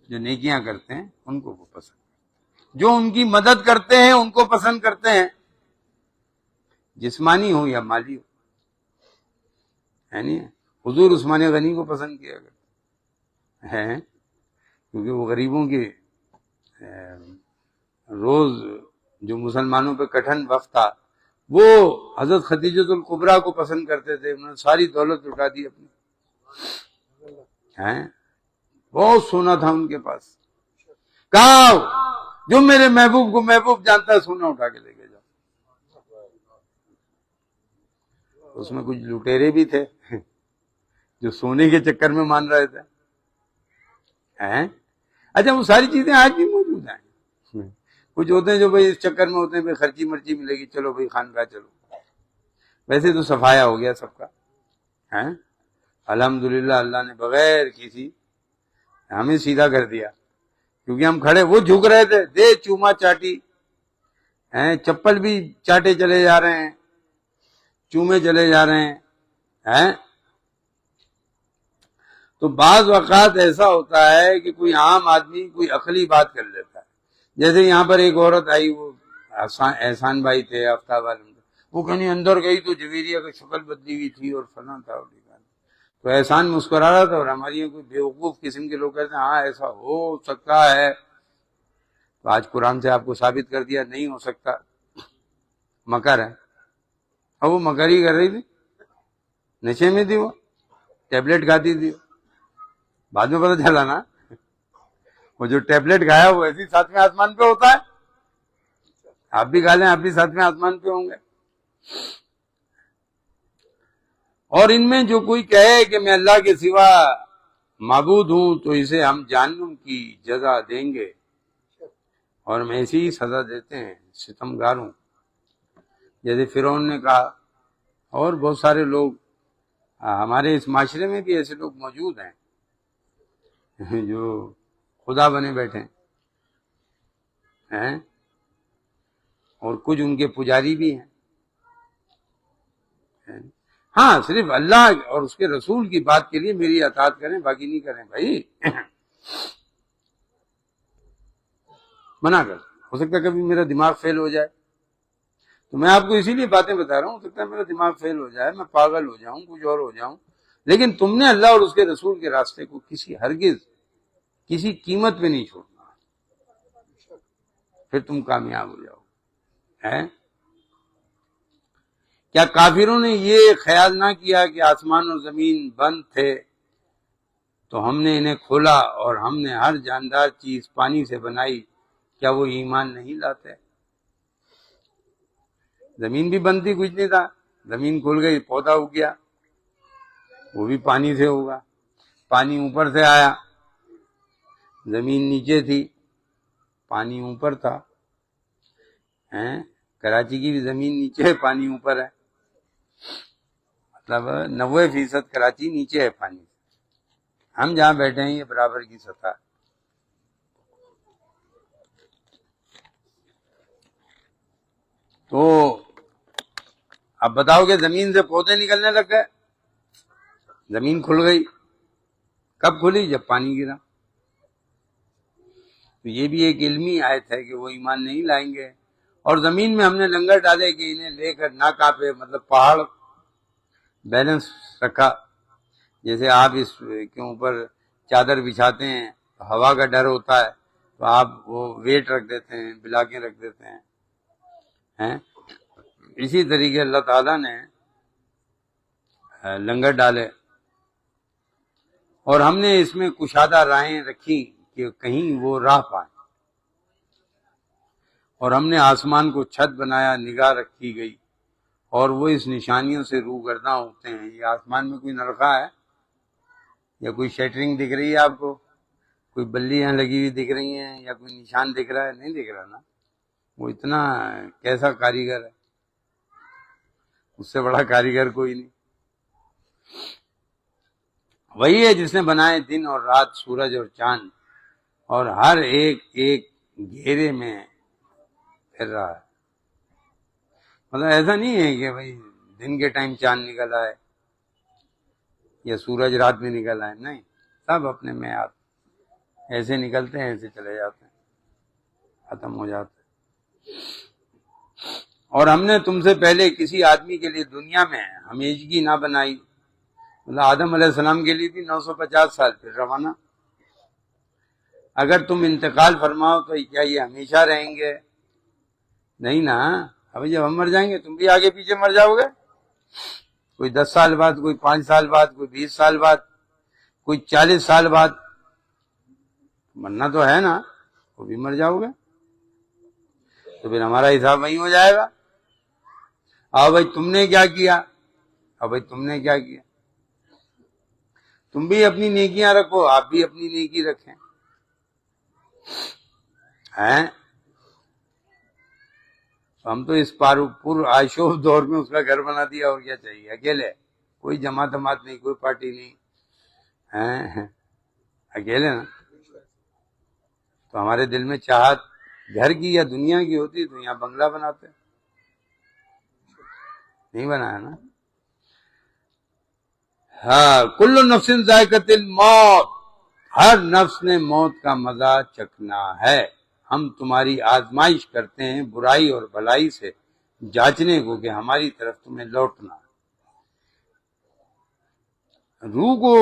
Speaker 1: جو نیکیاں کرتے ہیں ان کو وہ پسند کرتے ہیں. جو ان کی مدد کرتے ہیں ان کو پسند کرتے ہیں، جسمانی ہو یا مالی ہو. ہے نہیں؟ حضور عثمان غنی کو پسند کیا کرتے ہیں کیونکہ وہ غریبوں کے روز جو مسلمانوں پہ کٹھن وقت تھا وہ حضرت خدیجۃ الکبریٰ کو پسند کرتے تھے. انہوں نے ساری دولت لٹا دی اپنی. ہیں بہت سونا تھا ان کے پاس. کہا جو میرے محبوب کو محبوب جانتا ہے سونا اٹھا کے لے کے جاؤ. اس میں کچھ لٹیرے بھی تھے جو سونے کے چکر میں مان رہے تھے. اچھا وہ ساری چیزیں آج بھی موجود ہیں. کچھ ہوتے ہیں جو بھائی اس چکر میں ہوتے ہیں بھائی خرچی مرچی ملے گی چلو بھائی خانقاہ چلو. ویسے تو صفایا ہو گیا سب کا. الحمدللہ اللہ نے بغیر کسی ہمیں سیدھا کر دیا کیونکہ ہم کھڑے وہ جھک رہے تھے دے چوما چاٹی. چپل بھی چاٹے چلے جا رہے ہیں، چومے چلے جا رہے ہیں. تو بعض اوقات ایسا ہوتا ہے کہ کوئی عام آدمی کوئی عقلی بات کر لیتا ہے. جیسے یہاں پر ایک عورت آئی، وہ احسان بھائی تھے آفتاب عالم، وہ کہیں اندر گئی تو جویریہ کی شکل بدلی ہوئی تھی اور فلاں تھا. تو احسان مسکرا رہا تھا اور ہماری یہاں کوئی بیوقوف قسم کے لوگ کہتے ہیں ہاں ایسا ہو سکتا ہے. تو آج قرآن سے آپ کو ثابت کر دیا نہیں ہو سکتا، مکر ہے. اور وہ مکر ہی کر رہی تھی، نشے میں تھی، وہ ٹیبلٹ کھاتی تھی. بعد میں پتہ چلا نا وہ جو ٹیبلٹ کھایا وہ ایسی ساتویں آسمان پہ ہوتا ہے. آپ بھی کھا لیں آپ بھی ساتویں آسمان پہ ہوں گے. اور ان میں جو کوئی کہے کہ میں اللہ کے سوا معبود ہوں تو اسے ہم جہنم کی جزا دیں گے اور ہم ایسی ہی سزا دیتے ہیں ستمگاروں. جیسے فرعون نے کہا، اور بہت سارے لوگ ہمارے اس معاشرے میں بھی ایسے لوگ موجود ہیں جو خدا بنے بیٹھے ہیں اور کچھ ان کے پجاری بھی ہیں. ہاں صرف اللہ اور اس کے رسول کی بات کے لیے میری اطاعت کریں، باقی نہیں کریں بھائی. منع کر. ہو سکتا ہے کبھی میرا دماغ فیل ہو جائے تو میں آپ کو اسی لیے باتیں بتا رہا ہوں. ہو سکتا ہے میرا دماغ فیل ہو جائے، میں پاگل ہو جاؤں، کچھ اور ہو جاؤں، لیکن تم نے اللہ اور اس کے رسول کے راستے کو ہرگز کسی قیمت پہ نہیں چھوڑنا، پھر تم کامیاب ہو جاؤ. کیا کافروں نے یہ خیال نہ کیا کہ آسمان اور زمین بند تھے تو ہم نے انہیں کھولا اور ہم نے ہر جاندار چیز پانی سے بنائی؟ کیا وہ ایمان نہیں لاتے؟ زمین بھی بند تھی، کچھ نہیں تھا، زمین کھل گئی، پودا اگ گیا، وہ بھی پانی سے ہوگا. پانی اوپر سے آیا، زمین نیچے تھی، پانی اوپر تھا. کراچی کی بھی زمین نیچے ہے، پانی اوپر ہے. مطلب 90% کراچی نیچے ہے پانی. ہم جہاں بیٹھے ہیں یہ برابر کی سطح. تو اب بتاؤ کہ زمین سے پودے نکلنے لگ گئے، زمین کھل گئی. کب کھلی؟ جب پانی گرا. تو یہ بھی ایک علمی آیت ہے کہ وہ ایمان نہیں لائیں گے. اور زمین میں ہم نے لنگر ڈالے کہ انہیں لے کر نہ کانپے، مطلب پہاڑ بیلنس رکھا. جیسے آپ اس کے اوپر چادر بچھاتے ہیں تو ہوا کا ڈر ہوتا ہے تو آپ وہ ویٹ رکھ دیتے ہیں، بلاکیں رکھ دیتے ہیں. اسی طریقے اللہ تعالیٰ نے لنگر ڈالے اور ہم نے اس میں کشادہ راہیں رکھی کہ کہیں وہ راہ پائیں. اور ہم نے آسمان کو چھت بنایا، نگاہ رکھی گئی اور وہ اس نشانیوں سے روگرداں ہوتے ہیں. یہ آسمان میں کوئی نلکا ہے یا کوئی شیٹرنگ دکھ رہی ہے آپ کو؟ کوئی بلیاں لگی ہوئی دکھ رہی ہیں یا کوئی نشان دکھ رہا ہے؟ نہیں دکھ رہا نا. وہ اتنا کیسا کاریگر ہے، اس سے بڑا کاریگر کوئی نہیں۔ وہی ہے جس نے بنائے دن اور رات، سورج اور چاند، اور ہر ایک ایک گھیرے میں پھر رہا ہے۔ مطلب ایسا نہیں ہے کہ بھائی دن کے ٹائم چاند نکل آئے یا سورج رات میں نکل آئے، نہیں، سب اپنے میں آپ ایسے نکلتے ہیں، ایسے چلے جاتے ہیں، ختم ہو جاتے ہیں۔ اور ہم نے تم سے پہلے کسی آدمی کے لیے دنیا میں ہمیشگی نہ بنائی، مطلب آدم علیہ السلام کے لیے بھی 950 سال پھر روانہ۔ اگر تم انتقال فرماؤ تو کیا یہ ہمیشہ رہیں گے؟ نہیں نا، ابھی جب ہم مر جائیں گے تم بھی آگے پیچھے مر جاؤ گے، کوئی 10 سال بعد، کوئی 5 سال بعد، کوئی 20 سال بعد، کوئی 40 سال بعد، مرنا تو ہے نا، وہ بھی مر جاؤ گے، تو پھر ہمارا حساب وہیں ہو جائے گا۔ آؤ بھائی تم نے کیا کیا، اب بھائی تم نے کیا کیا، تم بھی اپنی نیکیاں رکھو، آپ بھی اپنی نیکی رکھیں، ہیں؟ ہم تو اس پر عائشو دور میں اس کا گھر بنا دیا، اور کیا چاہیے، اکیلے، کوئی جماعت نہیں، کوئی پارٹی نہیں، ہیں؟ اکیلے نا۔ تو ہمارے دل میں چاہت گھر کی یا دنیا کی ہوتی تو یہاں بنگلہ بناتے، نہیں بنایا نا۔ ہاں، کل نفس ذائقۃ الموت، ہر نفس نے موت کا مزہ چکھنا ہے۔ ہم تمہاری آزمائش کرتے ہیں برائی اور بھلائی سے، جانچنے کو کہ ہماری طرف تمہیں لوٹنا۔ روح کو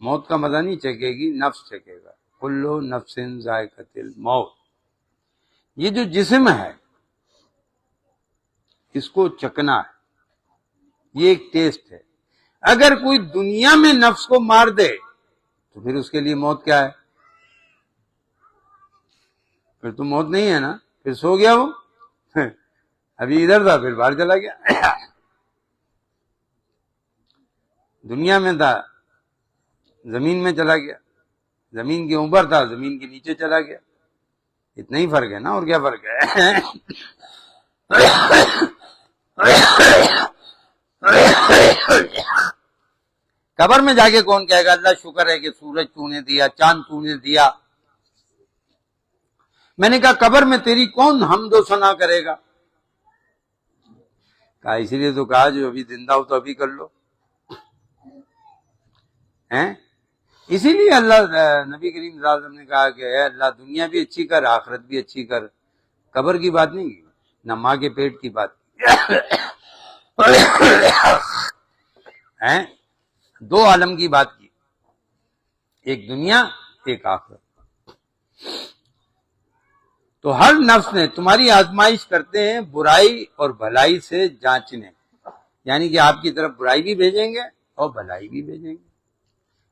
Speaker 1: موت کا مزہ نہیں چکھے گی، نفس چکھے گا۔ کل نفس ذائقۃ الموت، یہ جو جسم ہے اس کو چکنا ہے، یہ ایک ٹیسٹ ہے۔ اگر کوئی دنیا میں نفس کو مار دے تو پھر اس کے لیے موت کیا ہے؟ پھر تو موت نہیں ہے نا، پھر سو گیا وہ، ابھی ادھر تھا پھر باہر چلا گیا، دنیا میں تھا زمین میں چلا گیا، زمین کے اوپر تھا زمین کے نیچے چلا گیا، اتنا ہی فرق ہے نا، اور کیا فرق ہے؟ قبر میں جا کے کون کہے گا اللہ شکر ہے کہ سورج تو نے دیا، چاند تو نے دیا؟ میں نے کہا قبر میں تیری کون حمد و ثنا کرے گا؟ کہا اسی لیے تو کہا جو ابھی زندہ ہو تو ابھی کر لو، ہیں؟ اسی لیے اللہ نبی کریم صلی اللہ علیہ وسلم نے کہا کہ اے اللہ دنیا بھی اچھی کر، آخرت بھی اچھی کر، قبر کی بات نہیں کی، نہ ماں کے پیٹ کی بات ہیں، دو عالم کی بات کی، ایک دنیا ایک آخرت۔ تو ہر نفس نے تمہاری آزمائش کرتے ہیں برائی اور بھلائی سے جانچنے، یعنی کہ آپ کی طرف برائی بھی بھیجیں گے اور بھلائی بھی بھیجیں گے۔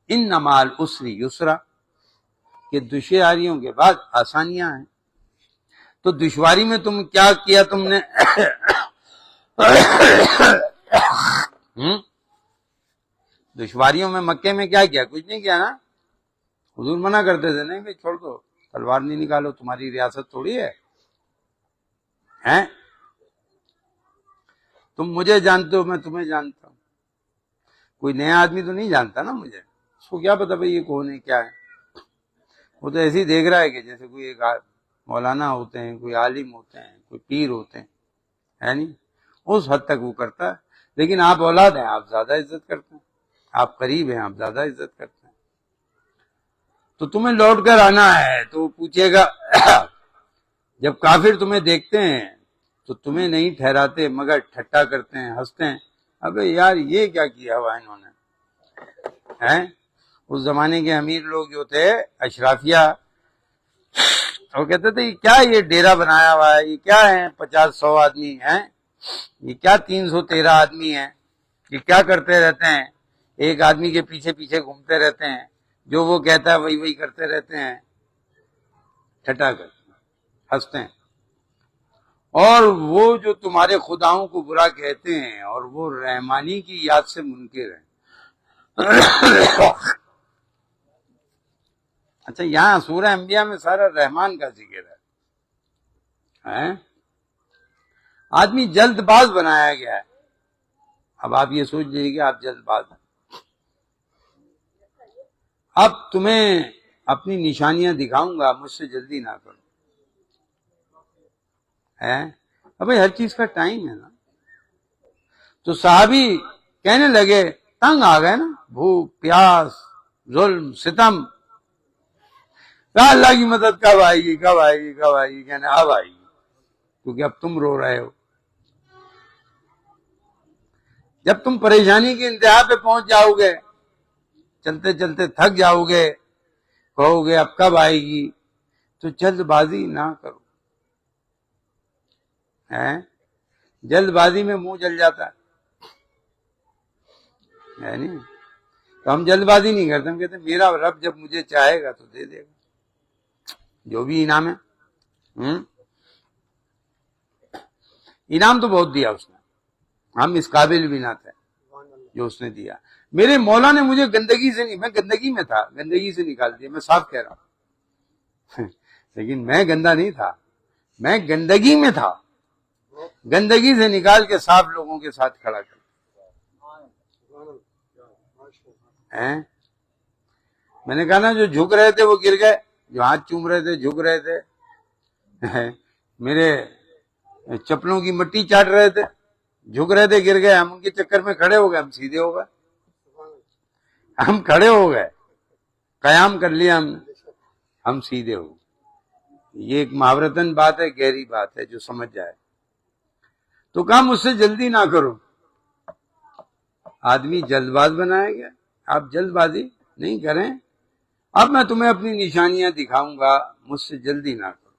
Speaker 1: انما العسر یسرا، کہ دشواریوں کے بعد آسانیاں ہیں۔ تو دشواری میں تم کیا کیا تم نے؟ دشواریوں میں مکے میں کیا کیا؟ کچھ نہیں کیا نا، حضور منع کرتے تھے نہیں بھائی چھوڑ دو، تلوار نہیں نکالو، تمہاری ریاست تھوڑی ہے، ہیں؟ تم مجھے جانتے ہو، میں تمہیں جانتا ہوں، کوئی نیا آدمی تو نہیں جانتا نا مجھے، اس کو کیا پتا بھائی یہ کون ہے کیا ہے، وہ تو ایسے ہی دیکھ رہا ہے کہ جیسے کوئی ایک مولانا ہوتے ہیں، کوئی عالم ہوتے ہیں، کوئی پیر ہوتے ہیں، ہے نہیں، اس حد تک وہ کرتا ہے۔ لیکن آپ اولاد ہیں، آپ زیادہ عزت کرتے ہیں، آپ قریب ہیں، آپ زیادہ عزت کرتے ہیں۔ تو تمہیں لوٹ کر آنا ہے، تو وہ پوچھے گا جب کافر تمہیں دیکھتے ہیں تو تمہیں نہیں ٹھہراتے مگر ٹھٹا کرتے ہیں، ہنستے ہیں، ابے یار یہ کیا کیا ہوا انہوں نے، ہیں؟ اس زمانے کے امیر لوگ جو تھے اشرافیہ، وہ کہتے تھے کیا یہ ڈیرا بنایا ہوا ہے، یہ کیا ہے 50-100 آدمی ہیں، یہ کیا 313 آدمی ہیں، یہ کیا کرتے رہتے ہیں، ایک آدمی کے پیچھے پیچھے گھومتے رہتے ہیں، جو وہ کہتا ہے وہی کرتے رہتے ہیں، ٹھٹا کر ہنستے ہیں۔ اور وہ جو تمہارے خداؤں کو برا کہتے ہیں اور وہ رحمانی کی یاد سے منکر ہیں۔ اچھا یہاں سورہ انبیاء میں سارا رحمان کا ذکر ہے، ہے؟ آدمی جلد باز بنایا گیا ہے. اب آپ یہ سوچ لیجیے کہ آپ جلد باز ہیں. اب تمہیں اپنی نشانیاں دکھاؤں گا، مجھ سے جلدی نہ کرو. ہے اب ہر چیز کا ٹائم ہے نا. تو صحابی کہنے لگے، تنگ آ گئے نا، بھوک پیاس ظلم ستم. کہا اللہ کی مدد کب آئے گی کب آئے گی کب آئے گی؟ کہنے اب آئے گی، کیونکہ اب تم رو رہے ہو. جب تم پریشانی کی انتہا پہ پہنچ جاؤ گے، چلتے چلتے تھک جاؤ گے، کہو گے اب کب آئے گی، تو جلد بازی نہ کرو. جلد بازی میں منہ جل جاتا ہے نہیں. تو ہم جلد بازی نہیں کرتے، ہم کہتے ہیں میرا رب جب مجھے چاہے گا تو دے دے گا جو بھی انعام ہے. انعام تو بہت دیا اس نے، ہم اس قابل بھی نہ تھے جو اس نے دیا. میرے مولا نے مجھے گندگی سے نہیں، میں گندگی میں تھا، گندگی سے نکال دیا. میں صاف کہہ رہا ہوں لیکن میں گندا نہیں تھا، میں گندگی میں تھا. گندگی سے نکال کے صاف لوگوں کے ساتھ کھڑا کر. میں نے کہا نا، جو جھک رہے تھے وہ گر گئے، جو ہاتھ چوم رہے تھے جھک رہے تھے، میرے چپلوں کی مٹی چاٹ رہے تھے جھک رہے تھے گر گئے. ہم ان کے چکر میں کھڑے ہو گئے، ہم سیدھے ہو گئے. ہم کھڑے ہو گئے، قیام کر لیا ہم سیدھے ہو. یہ ایک محاورتن بات ہے، گہری بات ہے، جو سمجھ جائے. تو کہا مجھ سے جلدی نہ کرو. آدمی جلد باز بنایا گیا، آپ جلد بازی نہیں کریں. اب میں تمہیں اپنی نشانیاں دکھاؤں گا، مجھ سے جلدی نہ کرو.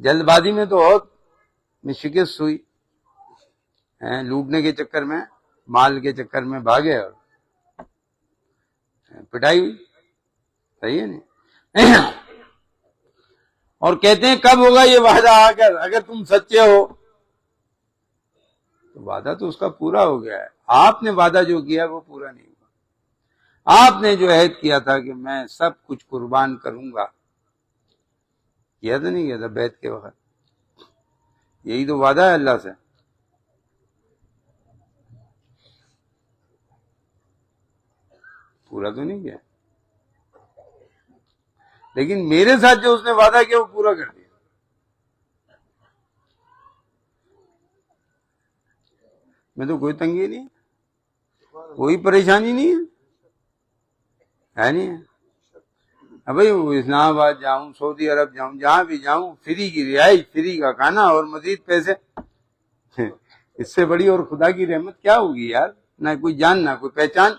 Speaker 1: جلد بازی میں تو اور شکست ہوئی، لوٹنے کے چکر میں، مال کے چکر میں بھاگے اور پٹائی ہوئی. صحیح ہے نہیں؟ اور کہتے ہیں کب ہوگا یہ وعدہ آ کر، اگر تم سچے ہو تو وعدہ تو اس کا پورا ہو گیا ہے. آپ نے وعدہ جو کیا وہ پورا نہیں ہوا. آپ نے جو عہد کیا تھا کہ میں سب کچھ قربان کروں گا، کیا تو نہیں کیا تھا بیعت کے وقت؟ یہی تو وعدہ ہے اللہ سے. پورا تو نہیں کیا، لیکن میرے ساتھ جو اس نے وعدہ کیا وہ پورا کر دیا. میں تو کوئی تنگی نہیں، کوئی پریشانی نہیں ہے نہیں. بھائی اسلام آباد جاؤں، سعودی عرب جاؤں، جہاں بھی جاؤں، فری کی رہائش، فری کا کھانا اور مزید پیسے. اس سے بڑی اور خدا کی رحمت کیا ہوگی یار؟ نہ کوئی جان نہ کوئی پہچان.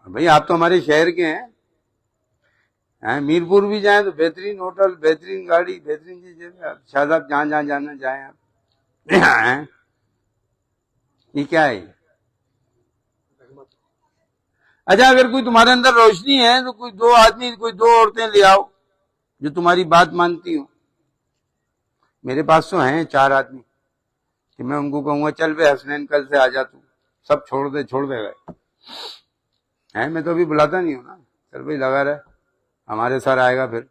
Speaker 1: بھائی آپ تو ہمارے شہر کے ہیں، میرپور بھی جائیں تو بہترین ہوٹل، بہترین گاڑی، بہترین چیزیں. شاہ صاحب جہاں جہاں جانا جائیں آپ. یہ کیا ہے؟ اچھا اگر کوئی تمہارے اندر روشنی ہے تو کوئی دو آدمی، کوئی دو عورتیں لے آؤ جو تمہاری بات مانتی ہوں. میرے پاس تو ہیں 4 آدمی کہ میں ان کو کہوں گا چل بے حسنین کل سے آ جا، تو سب چھوڑ دے گئے. میں تو ابھی بلاتا نہیں ہوں نا، چل بھائی لگا رہے، ہمارے سر آئے گا پھر.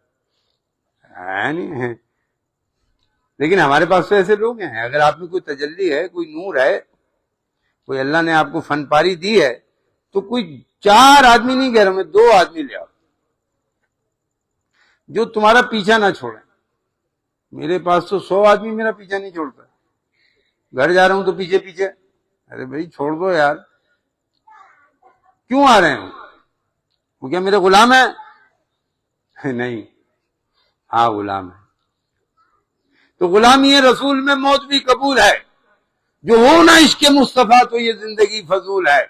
Speaker 1: نہیں، لیکن ہمارے پاس تو ایسے لوگ ہیں. اگر آپ میں کوئی تجلی ہے، کوئی نور ہے، کوئی اللہ نے آپ کو فن پاری دی ہے، تو کوئی 4 آدمی نہیں کہہ رہا میں، 2 آدمی لے آؤ جو تمہارا پیچھا نہ چھوڑیں. میرے پاس تو 100 آدمی میرا پیچھا نہیں چھوڑتا. گھر جا رہا ہوں تو پیچھے پیچھے. ارے بھائی چھوڑ دو یار، کیوں آ رہے ہیں؟ وہ کیا میرے غلام ہیں؟ نہیں، ہاں غلام ہے. تو غلامی رسول میں موت بھی قبول ہے. جو ہو نہ عشق مصطفیٰ تو یہ زندگی فضول ہے.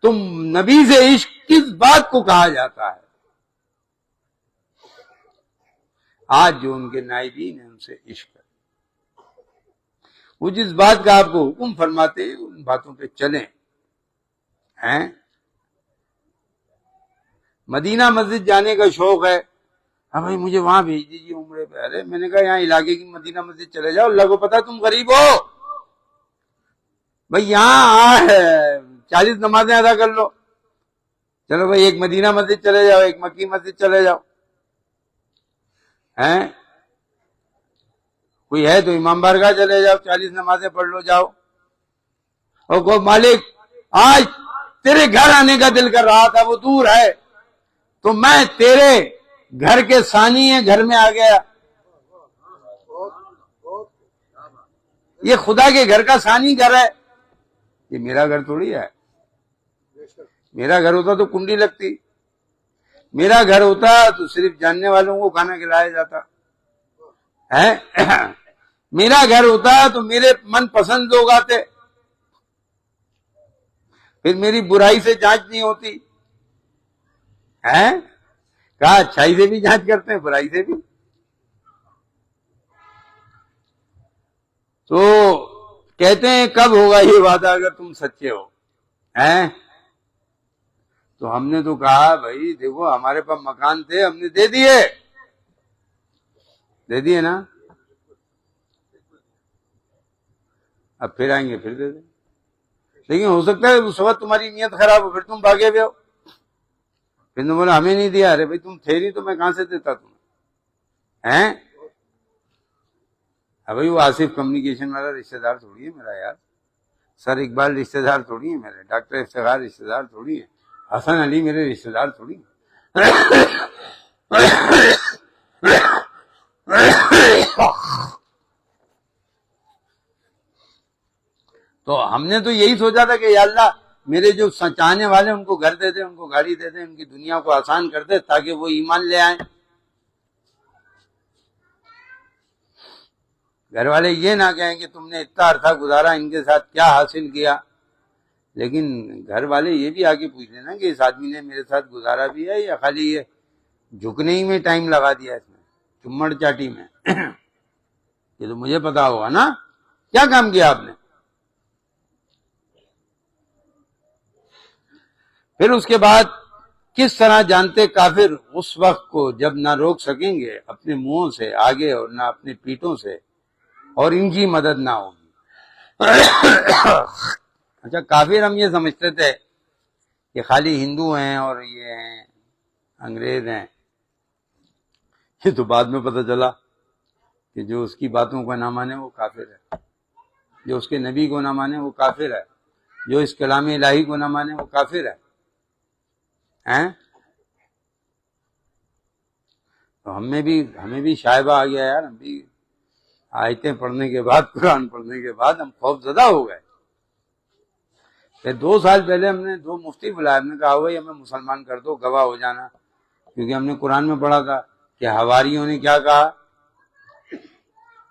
Speaker 1: تم نبی سے عشق کس بات کو کہا جاتا ہے؟ آج جو ان کے نائبین ہیں ان سے عشق ہے. وہ جس بات کا آپ کو حکم فرماتے ہیں ان باتوں پہ چلیں. مدینہ مسجد جانے کا شوق ہے، ہاں بھائی مجھے وہاں بھیج دیجیے عمرے پہ. ارے میں نے کہا یہاں علاقے کی مدینہ مسجد چلے جاؤ، اللہ کو پتا تم غریب ہو. بھائی یہاں 40 نمازیں ادا کر لو. چلو بھائی ایک مدینہ مسجد چلے جاؤ, ایک مکی مسجد چلے جاؤ. ہیں کوئی ہے تو امام بارگاہ چلے جاؤ, 40 نمازیں پڑھ لو جاؤ. اور کو مالک آج تیرے گھر آنے کا دل کر رہا تھا, وہ دور ہے, تو میں تیرے گھر کے ثانی ہے گھر میں آ گیا. یہ خدا کے گھر کا ثانی گھر ہے, یہ میرا گھر تھوڑی ہے. میرا گھر ہوتا تو کنڈی لگتی, میرا گھر ہوتا تو صرف جاننے والوں کو کھانا کھلایا جاتا ہے. میرا گھر ہوتا تو میرے من پسند لوگ آتے, پھر میری برائی سے جانچ نہیں ہوتی ہے. کہا اچھائی سے بھی جانچ کرتے ہیں, برائی سے بھی. تو کہتے ہیں کب ہوگا یہ وعدہ اگر تم سچے ہو. ہیں تو ہم نے تو کہا بھائی دیکھو ہمارے پاس مکان تھے, ہم نے دے دیے نا, اب پھر آئیں گے پھر دے دیں. لیکن ہو سکتا ہے اس وقت تمہاری نیت خراب ہو, پھر تم بھاگے ہوئے ہو, پھر تم بولا ہمیں نہیں دیا. ارے بھائی تم تھے نہیں تو میں کہاں سے دیتا تمہیں. ہیں اب بھائی وہ آصف کمیونیکیشن والا رشتہ دار تھوڑی ہے میرا یار, سر اقبال رشتہ دار تھوڑی ہے میرے, ڈاکٹر افتخار رشتہ دار تھوڑی ہے, حسن علی میرے رشتہ دار تھوڑی ہے. تو ہم نے تو یہی سوچا تھا کہ یا اللہ میرے جو چاہنے والے ان کو گھر دے دے, ان کو گاڑی دے دے, ان کی دنیا کو آسان کر دے تاکہ وہ ایمان لے آئیں. گھر والے یہ نہ کہیں کہ تم نے اتنا عرصہ گزارا ان کے ساتھ کیا حاصل کیا. لیکن گھر والے یہ بھی آگے پوچھ لینا کہ اس آدمی نے میرے ساتھ گزارا بھی ہے یا خالی یہ جھکنے ہی میں ٹائم لگا دیا اس میں, چمڑ چاٹی میں. یہ تو مجھے پتا ہوگا نا کیا کام کیا آپ نے. پھر اس کے بعد کس طرح جانتے کافر اس وقت کو جب نہ روک سکیں گے اپنے منہوں سے آگے اور نہ اپنے پیٹوں سے, اور ان کی مدد نہ ہوگی. اچھا کافر ہم یہ سمجھتے تھے کہ خالی ہندو ہیں اور یہ ہیں انگریز ہیں. یہ تو بعد میں پتہ چلا کہ جو اس کی باتوں کو نہ مانے وہ کافر ہے, جو اس کے نبی کو نہ مانے وہ کافر ہے, جو اس کلام الہی کو نہ مانے وہ کافر ہے. تو ہمیں بھی شائبہ آ گیا یار, ہم بھی آیتیں پڑھنے کے بعد, قرآن پڑھنے کے بعد ہم خوف زدہ ہو گئے. پھر 2 سال پہلے ہم نے 2 مفتی بلائے, ہم نے کہا بھائی ہمیں مسلمان کر دو, گواہ ہو جانا, کیونکہ ہم نے قرآن میں پڑھا تھا کہ حواریوں نے کیا کہا,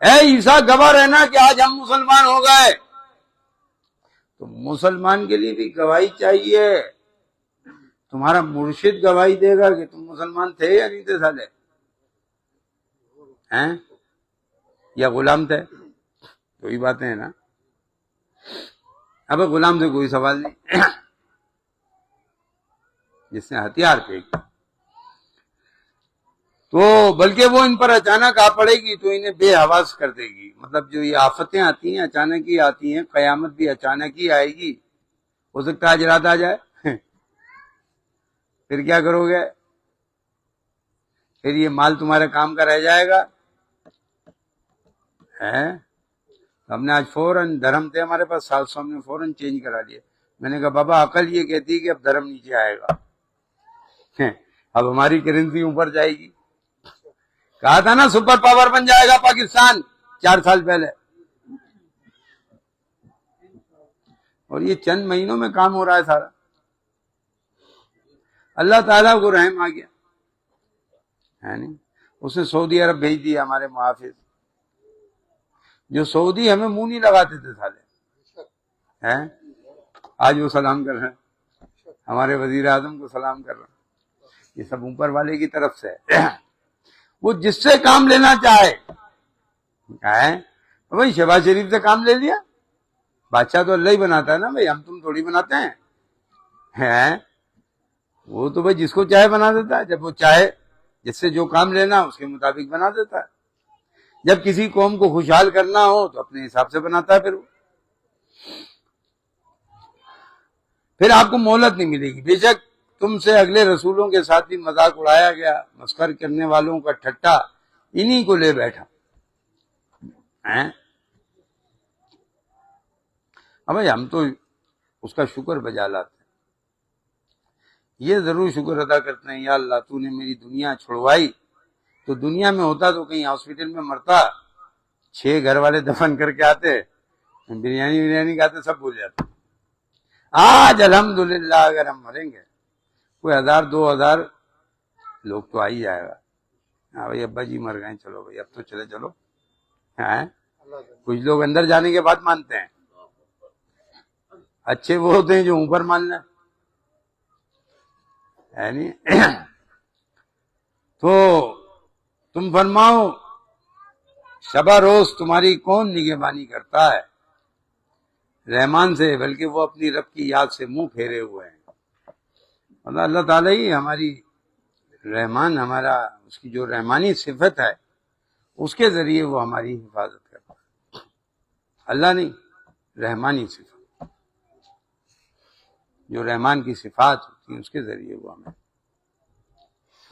Speaker 1: اے عیسیٰ گواہ رہنا کہ آج ہم مسلمان ہو گئے. تو مسلمان کے لیے بھی گواہی چاہیے. تمہارا مرشد گواہی دے گا کہ تم مسلمان تھے یا نہیں تھے سالے, ہیں یا غلام تھے. وہی باتیں ہیں نا. اب غلام سے کوئی سوال نہیں, جس نے ہتھیار پھینک تو بلکہ وہ ان پر اچانک آ پڑے گی تو انہیں بے حواس کر دے گی. مطلب جو یہ آفتیں آتی ہیں اچانک ہی آتی ہیں, قیامت بھی اچانک ہی آئے گی. ہو سکتا ہے آج رات آ جائے, پھر کیا کرو گے؟ پھر یہ مال تمہارے کام کا رہ جائے گا. ہم نے آج فوراً درہم تھے ہمارے پاس 700, ہم نے فوراً چینج کرا لیے. میں نے کہا بابا عقل یہ کہتی ہے کہ اب درہم نیچے آئے گا, اب ہماری کرنسی اوپر جائے گی. کہا تھا نا سپر پاور بن جائے گا پاکستان 4 سال پہلے, اور یہ چند مہینوں میں کام ہو رہا ہے سارا. اللہ تعالیٰ کو رحم آ گیا ہے نہیں, اس نے سعودی عرب بھیج دیا ہمارے محافظ, جو سعودی ہمیں منہ نہیں لگاتے تھے سالے, ہیں آج وہ سلام کر رہے ہیں, ہمارے وزیر اعظم کو سلام کر رہے ہیں. یہ سب اوپر والے کی طرف سے ہے. وہ جس سے کام لینا چاہے, بھائی شہباز شریف سے کام لے لیا, بادشاہ تو اللہ ہی بناتا ہے نا بھائی, ہم تم تھوڑی بناتے ہیں. وہ تو بھائی جس کو چاہے بنا دیتا ہے, جب وہ چاہے جس سے جو کام لینا اس کے مطابق بنا دیتا ہے. جب کسی قوم کو خوشحال کرنا ہو تو اپنے حساب سے بناتا ہے. پھر وہ پھر آپ کو مہلت نہیں ملے گی. بے شک تم سے اگلے رسولوں کے ساتھ بھی مذاق اڑایا گیا، مسخر کرنے والوں کا ٹھٹا انہی کو لے بیٹھا. اب بھائی ہم تو اس کا شکر بجا لاتے ہیں، یہ ضرور شکر ادا کرتے ہیں، یا اللہ تو نے میری دنیا چھڑوائی، تو دنیا میں ہوتا تو کہیں ہاسپٹل میں مرتا، 6 گھر والے دفن کر کے آتے، بریانی کھاتے، سب بھول جاتے. آج الحمدللہ اگر ہم مریں گے کوئی 1000 2000 لوگ تو آ ہی جائے گا. ہاں بھائی ابا جی مر گئے، چلو بھائی اب تو چلو. کچھ لوگ اندر جانے کے بعد مانتے ہیں، اچھے وہ ہوتے ہیں جو اوپر مان لیں، ہے نہیں. تو تم فرماؤ شبہ روز تمہاری کون نگہبانی کرتا ہے رحمان سے، بلکہ وہ اپنی رب کی یاد سے منہ پھیرے ہوئے ہیں. اللہ تعالیٰ ہی ہماری رحمان، ہمارا اس کی جو رحمانی صفت ہے اس کے ذریعے وہ ہماری حفاظت کرتا ہے. اللہ نہیں، رحمانی صفت، جو رحمان کی صفات ہوتی ہیں اس کے ذریعے وہ ہمیں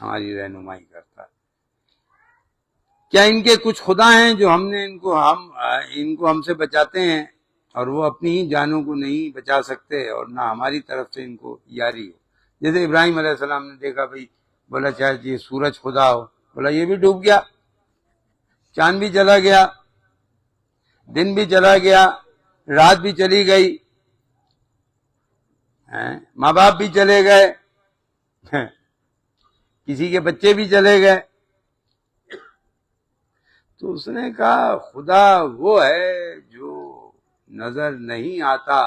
Speaker 1: ہماری رہنمائی کرتا ہے. کیا ان کے کچھ خدا ہیں جو ان کو ہم سے بچاتے ہیں، اور وہ اپنی ہی جانوں کو نہیں بچا سکتے، اور نہ ہماری طرف سے ان کو یاری ہو. جیسے ابراہیم علیہ السلام نے دیکھا بھئی، بولا چاہے یہ سورج خدا ہو، بولا یہ بھی ڈوب گیا، چاند بھی چلا گیا، دن بھی چلا گیا، رات بھی چلی گئی، ماں باپ بھی چلے گئے، کسی کے بچے بھی چلے گئے. تو اس نے کہا خدا وہ ہے جو نظر نہیں آتا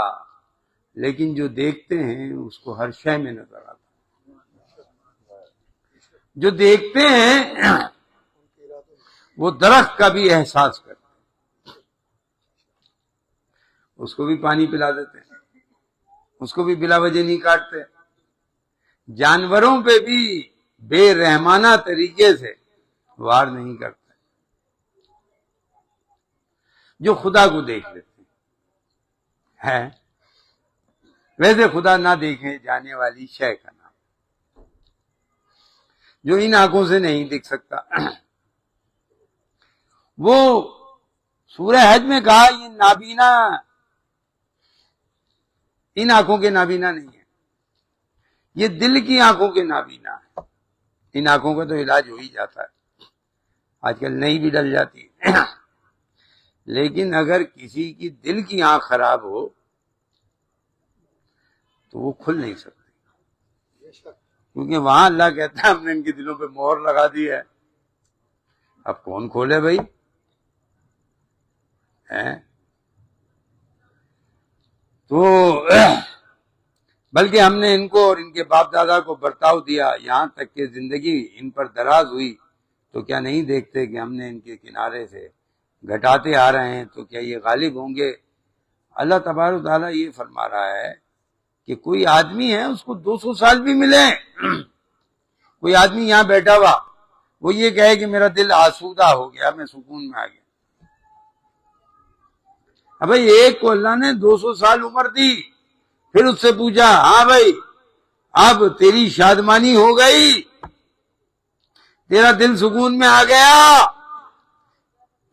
Speaker 1: لیکن جو دیکھتے ہیں اس کو ہر شے میں نظر آتا. جو دیکھتے ہیں وہ درخت کا بھی احساس کرتے ہیں، اس کو بھی پانی پلا دیتے ہیں، اس کو بھی بلا وجہ نہیں کاٹتے. جانوروں پہ بھی بے رحمانہ طریقے سے وار نہیں کرتے جو خدا کو دیکھ لیتے ہیں. ویسے خدا نہ دیکھے جانے والی شے کا نام، جو ان آنکھوں سے نہیں دیکھ سکتا. وہ سورہ حج میں کہا یہ نابینا ان آنکھوں کے نابینا نہیں ہے، یہ دل کی آنکھوں کے نابینا ہے. ان آنکھوں کا تو علاج ہو ہی جاتا ہے، آج کل نہیں بھی ڈل جاتی ہے. لیکن اگر کسی کی دل کی آنکھ خراب ہو تو وہ کھل نہیں سکتی، کیونکہ وہاں اللہ کہتا ہے ہم نے ان کے دلوں پہ مہر لگا دی ہے. اب کون کھولے بھائی؟ تو بلکہ ہم نے ان کو اور ان کے باپ دادا کو برتاؤ دیا یہاں تک کہ زندگی ان پر دراز ہوئی، تو کیا نہیں دیکھتے کہ ہم نے ان کے کنارے سے گھٹاتے آ رہے ہیں، تو کیا یہ غالب ہوں گے؟ اللہ تبارک و تعالیٰ یہ فرما رہا ہے کہ کوئی آدمی ہے اس کو 200 سال بھی ملے، کوئی آدمی یہاں بیٹھا ہوا وہ یہ کہے کہ میرا دل آسودہ ہو گیا، میں سکون میں آ گیا. اب بھائی ایک کو اللہ نے 200 سال عمر دی، پھر اس سے پوچھا ہاں بھائی اب تیری شادمانی ہو گئی، تیرا دل سکون میں آ گیا،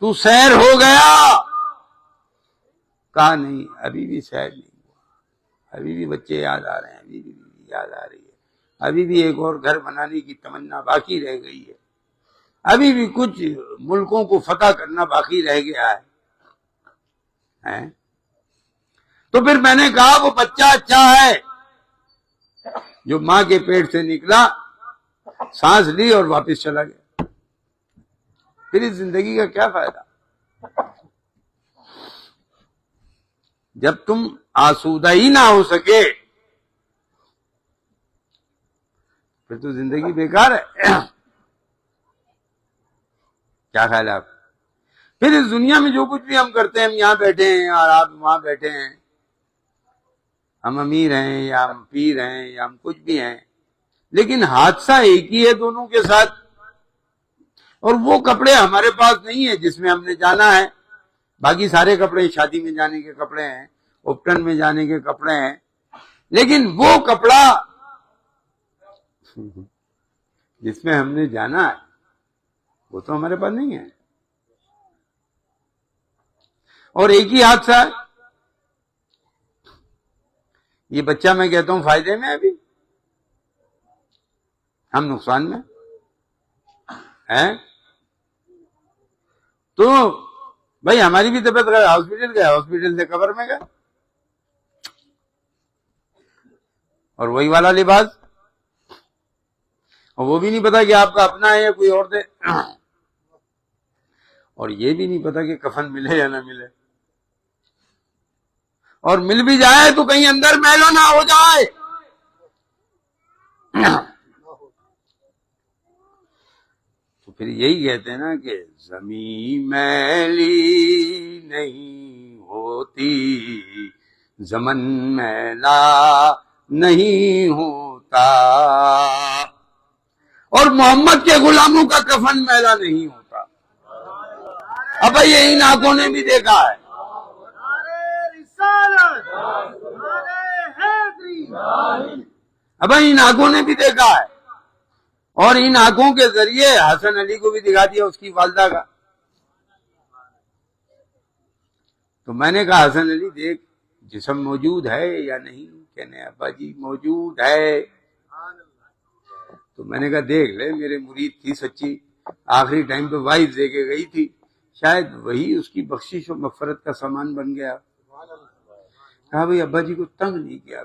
Speaker 1: تو سیر ہو گیا؟ کہا نہیں، ابھی بھی سیر نہیں ہوا، ابھی بھی بچے یاد آ رہے ہیں، ابھی بھی یاد آ رہی ہے، ابھی بھی ایک اور گھر بنانے کی تمنا باقی رہ گئی ہے، ابھی بھی کچھ ملکوں کو فتح کرنا باقی رہ گیا ہے. تو پھر میں نے کہا وہ بچہ اچھا ہے جو ماں کے پیٹ سے نکلا، سانس لی اور واپس چلا گیا. پھر اس زندگی کا کیا فائدہ جب تم آسودہ ہی نہ ہو سکے؟ پھر تو زندگی بیکار ہے. کیا خیال ہے آپ؟ پھر اس دنیا میں جو کچھ بھی ہم کرتے ہیں، ہم یہاں بیٹھے ہیں اور آپ وہاں بیٹھے ہیں، ہم امیر ہیں یا ہم پیر ہیں یا ہم کچھ بھی ہیں، لیکن حادثہ ایک ہی ہے دونوں کے ساتھ. اور وہ کپڑے ہمارے پاس نہیں ہیں جس میں ہم نے جانا ہے، باقی سارے کپڑے شادی میں جانے کے کپڑے ہیں، اپٹن میں جانے کے کپڑے ہیں، لیکن وہ کپڑا جس میں ہم نے جانا ہے وہ تو ہمارے پاس نہیں ہے. اور ایک ہی حادثہ ہے. یہ بچہ میں کہتا ہوں فائدے میں ابھی ہم نقصان میں ہیں. تو بھائی ہماری بھی طبیعت گئے, ہاسپٹل گئے, ہاسپٹل سے قبر میں گئے, اور وہی والا لباس, اور وہ بھی نہیں پتا کہ آپ کا اپنا ہے یا کوئی اور دے, اور یہ بھی نہیں پتا کہ کفن ملے یا نہ ملے, اور مل بھی جائے تو کہیں اندر میلو نہ ہو جائے. تو پھر یہی کہتے ہیں نا کہ زمین میلی نہیں ہوتی, زمن میلا نہیں ہوتا, اور محمد کے غلاموں کا کفن میلا نہیں ہوتا. اب یہ ان آنکھوں نے بھی دیکھا ہے. اب ان آنکھوں نے بھی دیکھا ہے, اور ان آنکھوں کے ذریعے حسن علی کو بھی دکھا دیا اس کی والدہ کا. تو میں نے کہا حسن علی دیکھ جسم موجود ہے یا نہیں؟ کہنے ابا جی موجود ہے. تو میں نے کہا دیکھ لے میرے مرید تھی سچی, آخری ٹائم پہ وائز دے کے گئی تھی, شاید وہی اس کی بخشش و مغفرت کا سامان بن گیا. کہا بھئی ابا جی کو تنگ نہیں کیا.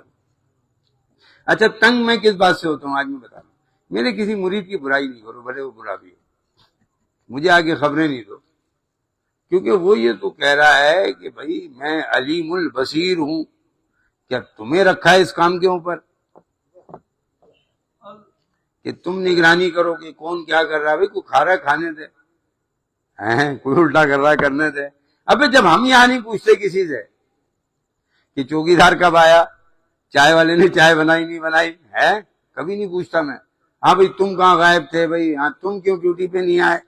Speaker 1: اچھا تنگ میں کس بات سے ہوتا ہوں آج میں بتا رہا ہوں. میرے کسی مرید کی برائی نہیں کرو, بھلے وہ برا بھی ہو, مجھے آگے خبریں نہیں دو, کیونکہ وہ یہ تو کہہ رہا ہے کہ بھئی میں علیم البصیر ہوں. کیا تمہیں رکھا ہے اس کام کے اوپر کہ تم نگرانی کرو کہ کون کیا کر رہا ہے؟ بھئی کوئی کھا رہا ہے کھانے دے, کوئی الٹا کر رہا ہے کرنے دے. ابے جب ہم یہاں نہیں پوچھتے کسی سے کہ چوکی دار کب آیا, چائے والے نے چائے بنائی نہیں بنائی, ہے کبھی نہیں پوچھتا میں. ہاں بھئی تم کہاں غائب تھے, بھئی ہاں تم کیوں ڈیوٹی پہ نہیں آئے,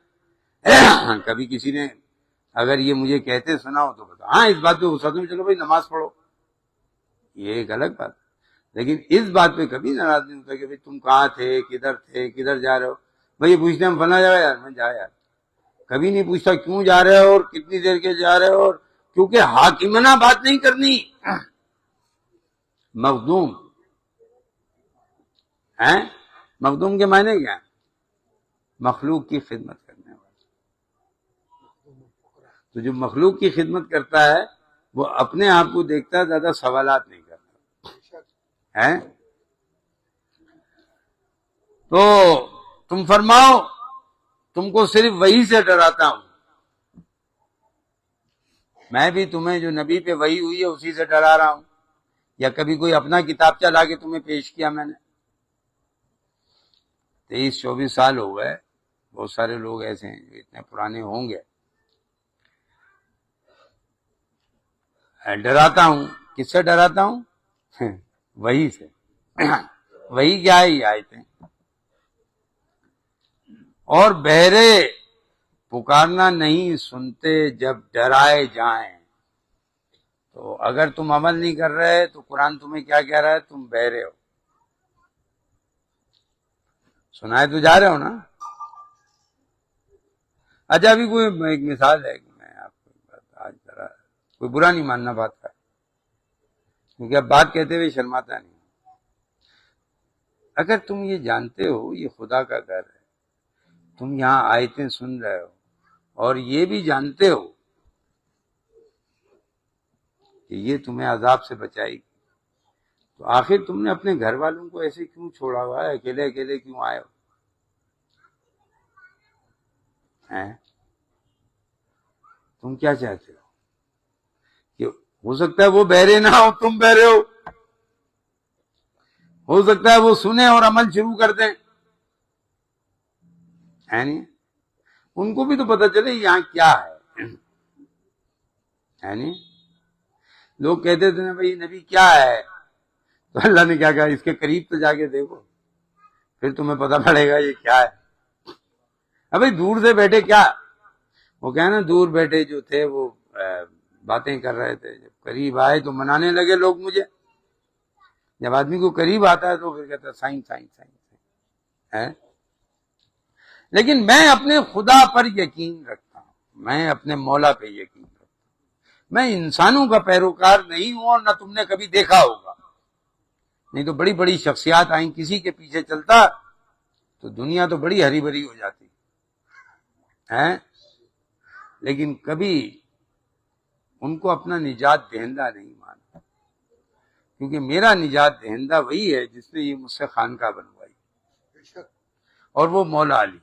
Speaker 1: کبھی کسی نے اگر یہ مجھے کہتے سنا ہو تو بتا. ہاں اس بات پہ غصہ تم چلو بھئی نماز پڑھو, یہ ایک الگ بات, لیکن اس بات پہ کبھی ناراض نہیں ہوتا کہ بھئی تم کہاں تھے, کدھر جا رہے ہو. بھئی یہ پوچھتے ہم فلاں جگہ یار, میں جا یار, کبھی نہیں پوچھتا کیوں جا رہے ہو اور کتنی دیر کے جا رہے ہو, اور کیونکہ حاکمانہ بات نہیں کرنی. مخدوم ہیں, مخدوم کے معنی کیا ہیں؟ مخلوق کی خدمت کرنے والا. تو جو مخلوق کی خدمت کرتا ہے وہ اپنے آپ کو دیکھتا ہے, زیادہ سوالات نہیں کرتا ہے. تو تم فرماؤ تم کو صرف وحی سے ڈراتا ہوں, میں بھی تمہیں جو نبی پہ وحی ہوئی ہے اسی سے ڈرا رہا ہوں, یا کبھی کوئی اپنا کتاب چلا کے تمہیں پیش کیا میں نے؟ 23-24 سال ہو گئے, بہت سارے لوگ ایسے ہیں جو اتنے پرانے ہوں گے. ڈراتا ہوں, کس سے ڈراتا ہوں؟ وحی سے. وحی کیا ہے؟ یہ آیتیں. اور بہرے پکارنا نہیں سنتے جب ڈرائے جائیں. تو اگر تم عمل نہیں کر رہے تو قرآن تمہیں کیا کہہ رہا ہے؟ تم بہرے ہو. سنائے تو جا رہے ہو نا. اچھا ابھی کوئی ایک مثال ہے کہ میں آپ کو آج ذرا کوئی برا نہیں ماننا بات کا, کیونکہ اب بات کہتے ہوئے شرماتا نہیں. اگر تم یہ جانتے ہو یہ خدا کا گھر ہے, تم یہاں آیتیں سن رہے ہو, اور یہ بھی جانتے ہو کہ یہ تمہیں عذاب سے بچائے گی, تو آخر تم نے اپنے گھر والوں کو ایسے کیوں چھوڑا ہوا ہے, اکیلے اکیلے کیوں آئے ہو؟ تم کیا چاہتے ہو کہ ہو سکتا ہے وہ بہرے نہ ہو, تم بہرے ہو سکتا ہے وہ سنیں اور عمل شروع کر دیں, ہے نہیں؟ ان کو بھی تو پتہ چلے یہاں کیا ہے نہیں؟ لوگ کہتے تھے نا بھائی نبی کیا ہے, تو اللہ نے کیا کہا, اس کے قریب تو جا کے دیکھو پھر تمہیں پتہ پڑے گا یہ کیا ہے. ابھی دور سے بیٹھے کیا, وہ کہنا نا دور بیٹھے جو تھے وہ باتیں کر رہے تھے, جب قریب آئے تو منانے لگے لوگ مجھے. جب آدمی کو قریب آتا ہے تو پھر کہتا ہے سائن سائن سائن ہے. لیکن میں اپنے خدا پر یقین رکھتا ہوں، میں اپنے مولا پہ یقین رکھتا ہوں. میں انسانوں کا پیروکار نہیں ہوں، اور نہ تم نے کبھی دیکھا ہوگا. نہیں تو بڑی بڑی شخصیات آئیں، کسی کے پیچھے چلتا تو دنیا تو بڑی ہری بھری ہو جاتی ہے، لیکن کبھی ان کو اپنا نجات دہندہ نہیں مانا، کیونکہ میرا نجات دہندہ وہی ہے جس نے یہ مجھ سے خانقاہ بنوائی، اور وہ مولا علی.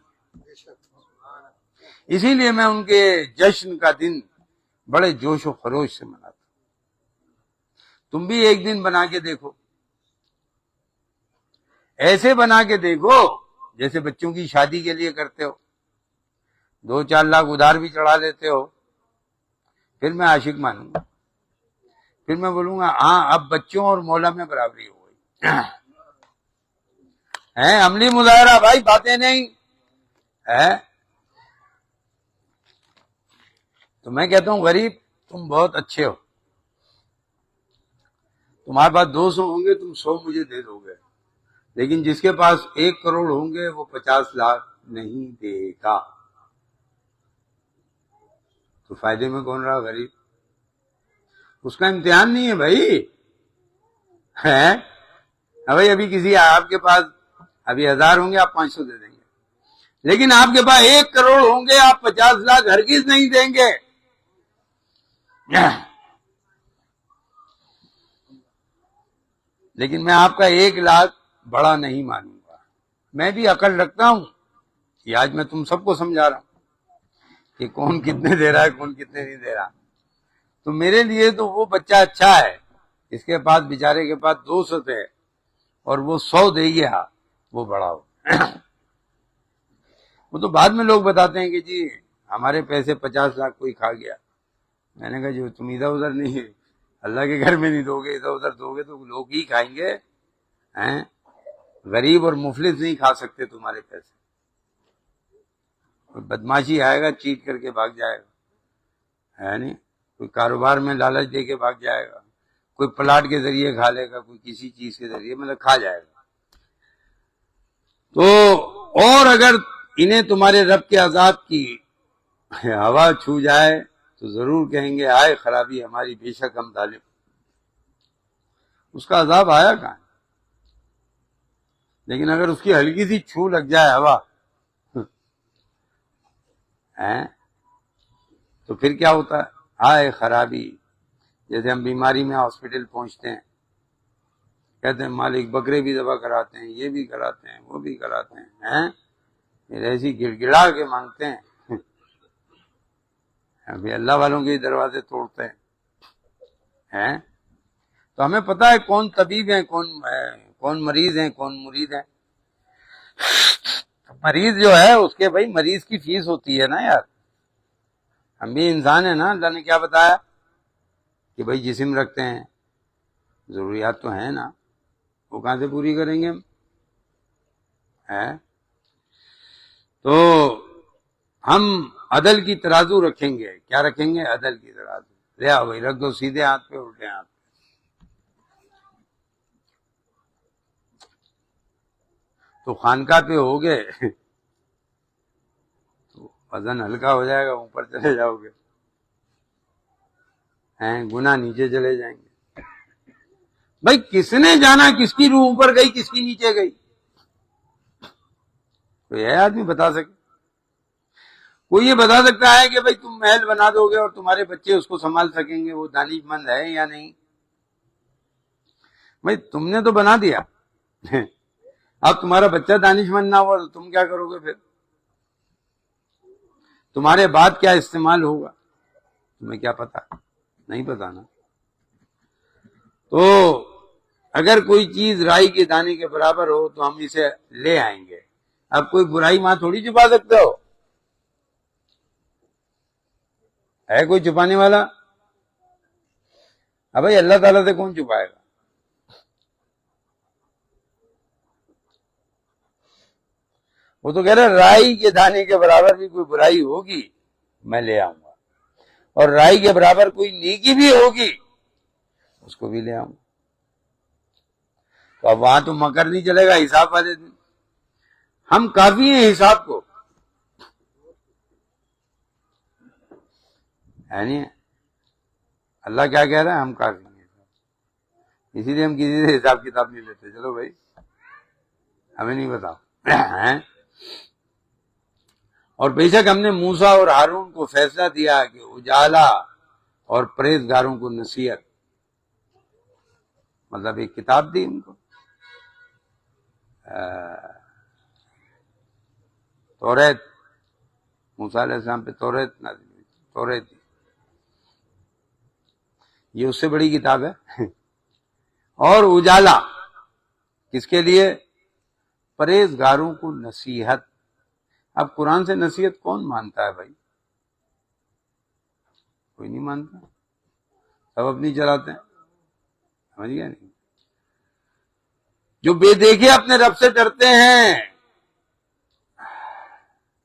Speaker 1: اسی لیے میں ان کے جشن کا دن بڑے جوش و خروش سے مناتا ہوں. تم بھی ایک دن بنا کے دیکھو، ایسے بنا کے دیکھو جیسے بچوں کی شادی کے لیے کرتے ہو، 2-4 لاکھ ادھار بھی چڑھا لیتے ہو. پھر میں عاشق مانوں گا، پھر میں بولوں گا ہاں اب بچوں اور مولا میں برابری ہو گئی. عملی مظاہرہ بھائی، باتیں نہیں ہے. تو میں کہتا ہوں غریب تم بہت اچھے ہو، تمہارے پاس 200 ہوں گے تم 100 مجھے دے دو گے، لیکن جس کے پاس 1 کروڑ ہوں گے وہ 50 لاکھ نہیں دے گا. تو فائدے میں کون رہا؟ غریب. اس کا امتحان نہیں ہے بھائی. ہے بھائی، ابھی کسی آپ کے پاس ابھی 1000 ہوں گے آپ 500 دے دیں گے، لیکن آپ کے پاس 1 کروڑ ہوں گے آپ 50 لاکھ ہرگز نہیں دیں گے. لیکن میں آپ کا 1 لاکھ بڑا نہیں مانوں گا. میں بھی عقل رکھتا ہوں، یہ آج میں تم سب کو سمجھا رہا ہوں کہ کون کتنے دے رہا ہے کون کتنے نہیں دے رہا. تو میرے لیے تو وہ بچہ اچھا ہے، اس کے پاس بیچارے کے پاس 200 تھے اور وہ 100 دے گیا، وہ بڑا ہو. وہ تو بعد میں لوگ بتاتے ہیں کہ جی ہمارے پیسے 50 لاکھ کوئی کھا گیا. میں نے کہا جو تم ادھر ادھر نہیں اللہ کے گھر میں نہیں دو گے، ادھر ادھر دو گے تو لوگ ہی کھائیں گے. غریب اور مفلس نہیں کھا سکتے تمہارے پیسے. کوئی بدماشی آئے گا چیٹ کر کے بھاگ جائے گا، ہے نہیں؟ کوئی کاروبار میں لالچ دے کے بھاگ جائے گا، کوئی پلاٹ کے ذریعے کھا لے گا، کوئی کسی چیز کے ذریعے مطلب کھا جائے گا. تو اور اگر انہیں تمہارے رب کے عذاب کی ہوا چھو جائے تو ضرور کہیں گے آئے خرابی ہماری، بے شک ہم ظالم. اس کا عذاب آیا کہاں؟ لیکن اگر اس کی ہلکی سی چھو لگ جائے ہوا تو پھر کیا ہوتا ہے؟ آئے خرابی. جیسے ہم بیماری میں ہاسپٹل پہنچتے ہیں، کہتے ہیں مالک بکرے بھی ذبح کراتے ہیں، یہ بھی کراتے ہیں وہ بھی کراتے ہیں، پھر ایسی گڑ گڑا کے مانگتے ہیں. ابھی اللہ والوں کے دروازے توڑتے ہیں. تو ہمیں پتہ ہے کون طبیب ہیں، کون مریض ہیں، کون مرید ہیں. مریض جو ہے اس کے بھائی مریض کی فیس ہوتی ہے نا یار. ہم بھی انسان ہیں نا. اللہ نے کیا بتایا کہ بھائی جسم رکھتے ہیں، ضروریات تو ہیں نا، وہ کہاں سے پوری کریں گے ہم؟ تو ہم عدل کی ترازو رکھیں گے. کیا رکھیں گے؟ عدل کی ترازو. لے آؤ بھائی، رکھ دو سیدھے ہاتھ پہ الٹے ہاتھ پہ. تو خانقاہ پہ ہو گئے تو وزن ہلکا ہو جائے گا، اوپر چلے جاؤ گے گناہ نیچے چلے جائیں گے. بھائی کس نے جانا کس کی روح اوپر گئی کس کی نیچے گئی؟ کوئی ہے آدمی بتا سکے؟ کوئی یہ بتا سکتا ہے کہ بھائی تم محل بنا دو گے اور تمہارے بچے اس کو سنبھال سکیں گے، وہ دانش مند ہے یا نہیں؟ بھائی تم نے تو بنا دیا، اب تمہارا بچہ دانش مند نہ ہوا تو تم کیا کرو گے؟ پھر تمہارے بعد کیا استعمال ہوگا تمہیں کیا پتا؟ نہیں پتا نا. تو اگر کوئی چیز رائی کے دانے کے برابر ہو تو ہم اسے لے آئیں گے. اب کوئی برائی ماں تھوڑی چھپا سکتے ہو؟ ہے کوئی چھپانے والا؟ اب بھائی اللہ تعالیٰ سے کون چھپائے گا؟ وہ تو کہہ رہے رائی کے دانے کے برابر بھی کوئی برائی ہوگی میں لے آؤں گا، اور رائی کے برابر کوئی نیکی بھی ہوگی اس کو بھی لے آؤں گا. تو اب وہاں تو مکر نہیں چلے گا حساب والے دن. ہم کافی ہیں حساب کو، ہے نہیں؟ اللہ کیا کہہ رہا ہے؟ ہم کافی ہیں. اسی لیے ہم کسی سے حساب کتاب نہیں لیتے. چلو بھائی ہمیں نہیں بتاؤ. اور بے شک ہم نے موسیٰ اور ہارون کو فیصلہ دیا کہ اجالا اور پرہیزگاروں کو نصیحت، مطلب ایک کتاب دی ان کو، توریت. موسیٰ علیہ السلام پہ توریت نازل ہوئی، توریت دی. یہ اس سے بڑی کتاب ہے. اور اجالا کس کے لیے؟ پرہیزگاروں کو نصیحت. اب قرآن سے نصیحت کون مانتا ہے بھائی؟ کوئی نہیں مانتا، سب اپنی چلاتے ہیں. سمجھ گیا نہیں؟ جو بے دیکھے اپنے رب سے ڈرتے ہیں،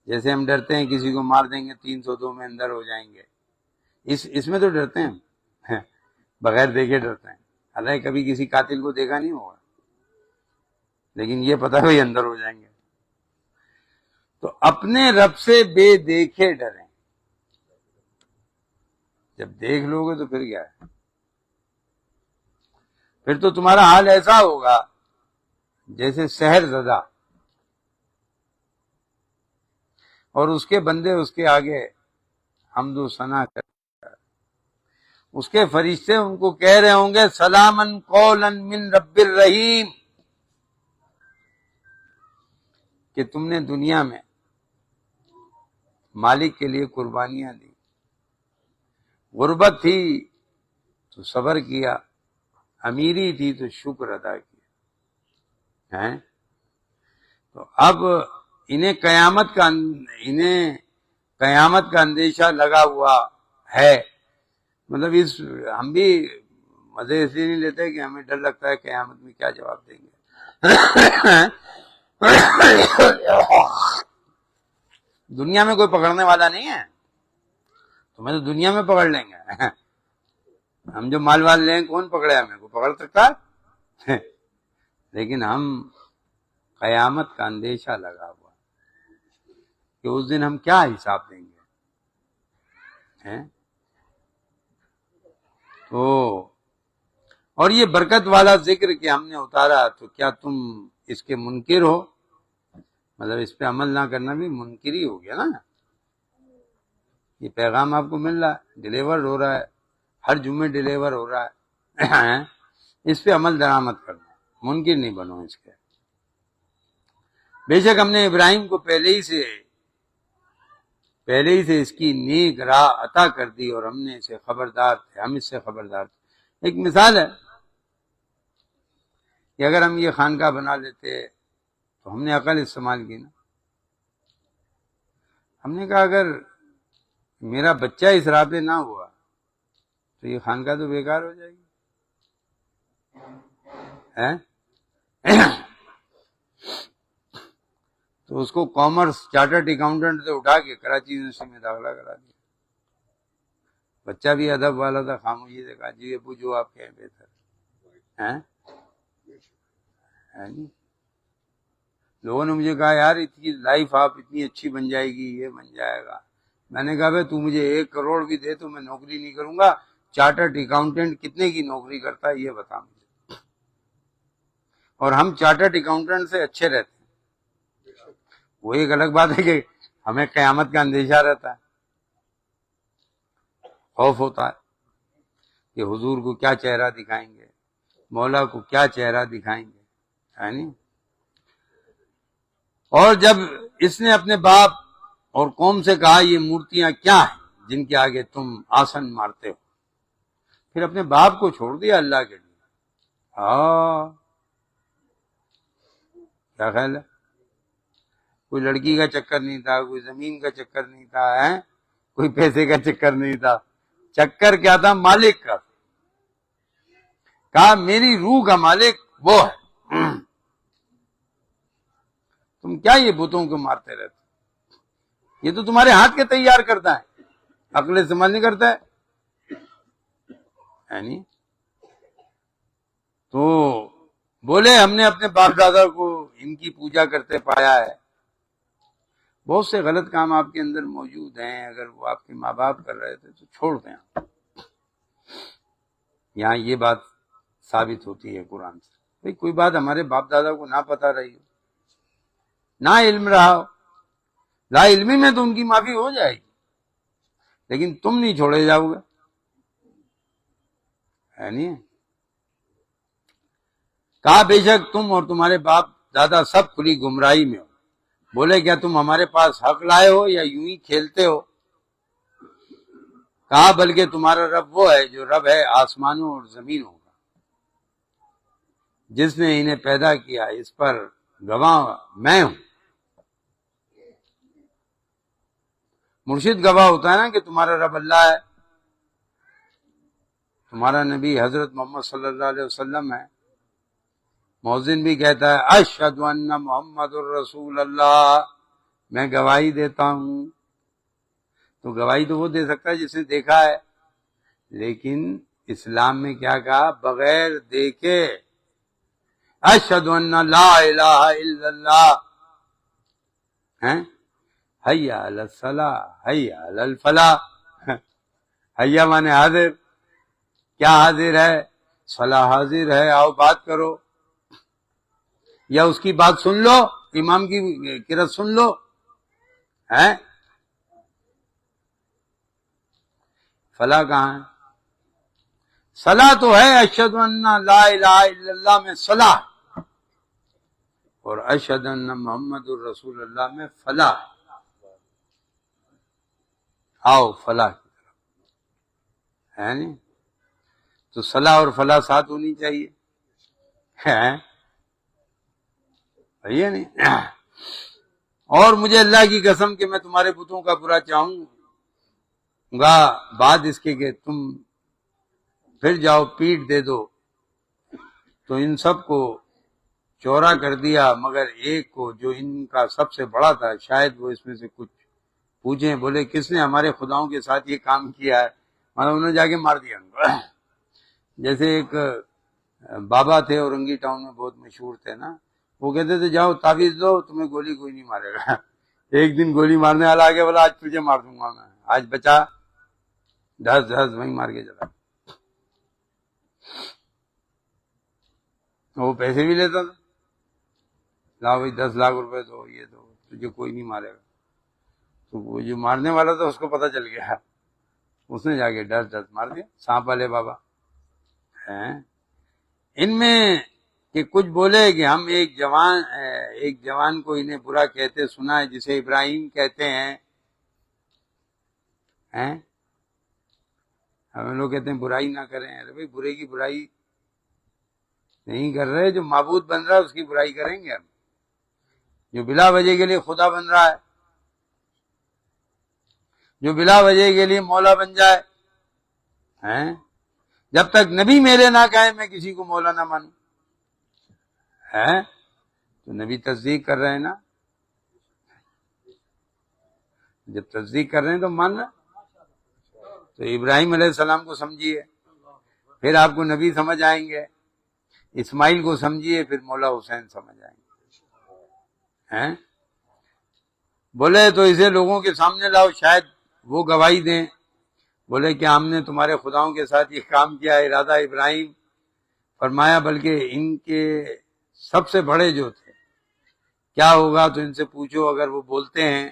Speaker 1: جیسے ہم ڈرتے ہیں کسی کو مار دیں گے 302 میں اندر ہو جائیں گے، اس میں تو ڈرتے ہیں، بغیر دیکھے ڈرتے ہیں. حالانکہ کبھی کسی قاتل کو دیکھا نہیں ہوگا، لیکن یہ پتہ ہے بھائی اندر ہو جائیں گے. تو اپنے رب سے بے دیکھے ڈریں. جب دیکھ لو گے تو پھر کیا ہے؟ پھر تو تمہارا حال ایسا ہوگا جیسے سحر زدہ اور اس کے بندے اس کے آگے حمد و ثنا کر، اس کے فرشتے ان کو کہہ رہے ہوں گے سلامن قولا من رب الرحیم، کہ تم نے دنیا میں مالک کے لیے قربانیاں دی، غربت تھی تو صبر کیا، امیری تھی تو شکر ادا کیا. ہیں تو اب انہیں قیامت کا اندیشہ لگا ہوا ہے. مطلب ہم بھی مزے اس لیے نہیں لیتے کہ ہمیں ڈر لگتا ہے قیامت میں کیا جواب دیں گے. دنیا میں کوئی پکڑنے والا نہیں ہے، تمہیں تو دنیا میں پکڑ لیں گے. ہم جو مال وال لیں کون پکڑے؟ ہمیں کو پکڑ سکتا ہے؟ لیکن ہم قیامت کا اندیشہ لگا ہوا کہ اس دن ہم کیا حساب دیں گے. تو اور یہ برکت والا ذکر کہ ہم نے اتارا تو کیا تم اس کے منکر ہو؟ مطلب اس پہ عمل نہ کرنا بھی منکر ہی ہو گیا نا. یہ پیغام آپ کو مل رہا ہے، ڈیلیور ہو رہا ہے، ہر جمعے ڈیلیور ہو رہا ہے. اس پہ عمل درآمد کرنا، منکر نہیں بنو اس کے. بے شک ہم نے ابراہیم کو پہلے ہی سے اس کی نیک راہ عطا کر دی اور ہم اس سے خبردار تھے. ایک مثال ہے کہ اگر ہم یہ خانقاہ بنا لیتے تو ہم نے عقل استعمال کی نا. ہم نے کہا اگر میرا بچہ اس راہ پہ نہ ہوا تو یہ خانقاہ تو بیکار ہو جائے گی. تو اس کو کامرس چارٹرڈ اکاؤنٹنٹ سے اٹھا کے کراچی یونیورسٹی میں داخلہ کرا دیا. بچہ بھی ادب والا تھا، خاموشی سے کہا جی ابو جو آپ کہیں بہتر ہے. لوگوں نے مجھے کہا یار اتنی لائف آپ اتنی اچھی بن جائے گی، یہ بن جائے گا. میں نے کہا بھائی تو مجھے 1 کروڑ بھی دے تو میں نوکری نہیں کروں گا. چارٹرڈ اکاؤنٹنٹ کتنے کی نوکری کرتا ہے یہ بتا مجھے. اور ہم چارٹرڈ اکاؤنٹنٹ سے اچھے رہتے ہیں. وہ ایک الگ بات ہے کہ ہمیں قیامت کا اندیشہ رہتا ہے، خوف ہوتا ہے کہ حضور کو کیا چہرہ دکھائیں گے، مولا کو کیا چہرہ دکھائیں گے، ہے نہیں. اور جب اس نے اپنے باپ اور قوم سے کہا یہ مورتیاں کیا ہیں جن کے آگے تم آسن مارتے ہو، پھر اپنے باپ کو چھوڑ دیا اللہ کے لیے. کیا خیال ہے؟ کوئی لڑکی کا چکر نہیں تھا، کوئی زمین کا چکر نہیں تھا، کوئی پیسے کا چکر نہیں تھا. چکر کیا تھا؟ مالک کا. کہا میری روح کا مالک وہ ہے، تم کیا یہ بتوں کو مارتے رہتے؟ یہ تو تمہارے ہاتھ کے تیار کرتا ہے، عقل استعمال نہیں کرتا ہے نہیں. تو بولے ہم نے اپنے باپ دادا کو ان کی پوجا کرتے پایا ہے. بہت سے غلط کام آپ کے اندر موجود ہیں، اگر وہ آپ کے ماں باپ کر رہے تھے تو چھوڑ دیں. یہاں یہ بات ثابت ہوتی ہے قرآن سے. بھئی کوئی بات ہمارے باپ دادا کو نہ پتہ رہی ہو، نہ علم رہا ہو، لا علمی میں تو ان کی معافی ہو جائے گی، لیکن تم نہیں چھوڑے جاؤ گے، ہے نہیں؟ کہا بے شک تم اور تمہارے باپ دادا سب کھلی گمراہی میں ہو. بولے کیا تم ہمارے پاس حق لائے ہو یا یوں ہی کھیلتے ہو؟ کہا بلکہ تمہارا رب وہ ہے جو رب ہے آسمانوں اور زمینوں کا، جس نے انہیں پیدا کیا، اس پر گواہ میں ہوں. مرشد گواہ ہوتا ہے نا کہ تمہارا رب اللہ ہے، تمہارا نبی حضرت محمد صلی اللہ علیہ وسلم ہے. مؤذن بھی کہتا ہے اشہد ان محمد الرسول اللہ، میں گواہی دیتا ہوں. تو گواہی تو وہ دے سکتا ہے جس نے دیکھا ہے، لیکن اسلام میں کیا کہا؟ بغیر دیکھے اشہد ان لا الہ الا اللہ، حی علی الصلاح حی علی الفلاح. حیا مانے حاضر، کیا حاضر ہے؟ صلاح حاضر ہے، آؤ بات کرو، یا اس کی بات سن لو، امام کی قرات سن لو. فلاح کہاں ہے؟ صلاح تو ہے اشہد ان لا الہ الا اللہ میں صلاح، اور اشہد ان محمد الرسول اللہ میں فلاح. آؤ فلاح کی طرف، ہے نہیں؟ تو صلاح اور فلاح ساتھ ہونی چاہیے، ہے نہیں؟ اور مجھے اللہ کی قسم کہ میں تمہارے بتوں کا برا چاہوں گا بعد اس کے کہ تم پھر جاؤ پیٹ دے دو. تو ان سب کو چورا کر دیا مگر ایک کو جو ان کا سب سے بڑا تھا، شاید وہ اس میں سے کچھ پوچھیں. بولے کس نے ہمارے خداؤں کے ساتھ یہ کام کیا ہے؟ مطلب انہوں نے جا کے مار دیا ان کو. جیسے ایک بابا تھے اورنگی ٹاؤن میں، بہت مشہور تھے نا، وہ کہتے تھے جاؤ تعویذ دو، تمہیں گولی کوئی نہیں مارے گا. ایک دن گولی مارنے والا آ گیا، بولا آج تجھے مار دوں گا میں، آج بچا، دس وہیں مار کے چلا. وہ پیسے بھی لیتا تھا، لاؤ بھائی 10 لاکھ روپے دو، یہ دو، تجھے کوئی نہیں مارے گا. تو وہ جو مارنے والا تھا اس کو پتہ چل گیا، اس نے جا کے ڈس مار دیا. سانپ والے بابا ہیں. ان میں کہ کچھ بولے کہ ہم ایک جوان کو انہیں برا کہتے سنا ہے جسے ابراہیم کہتے ہیں. ہم لوگ کہتے ہیں برائی نہ کریں. ارے بھائی برے کی برائی نہیں کر رہے، جو معبود بن رہا ہے اس کی برائی کریں گے ہم؟ جو بلا وجہ کے لیے خدا بن رہا ہے، جو بلا وجہ کے لیے مولا بن جائے، جب تک نبی میرے نہ کہے میں کسی کو مولا نہ مانوں. تو نبی تصدیق کر رہے ہیں نا، جب تصدیق کر رہے ہیں تو ماننا. تو ابراہیم علیہ السلام کو سمجھیے، پھر آپ کو نبی سمجھ آئیں گے. اسماعیل کو سمجھیے، پھر مولا حسین سمجھ آئیں گے. بولے تو اسے لوگوں کے سامنے لاؤ، شاید وہ گواہی دیں. بولے کہ ہم نے تمہارے خداؤں کے ساتھ یہ کام کیا. ارادہ ابراہیم. فرمایا بلکہ ان کے سب سے بڑے جو تھے، کیا ہوگا تو ان سے پوچھو، اگر وہ بولتے ہیں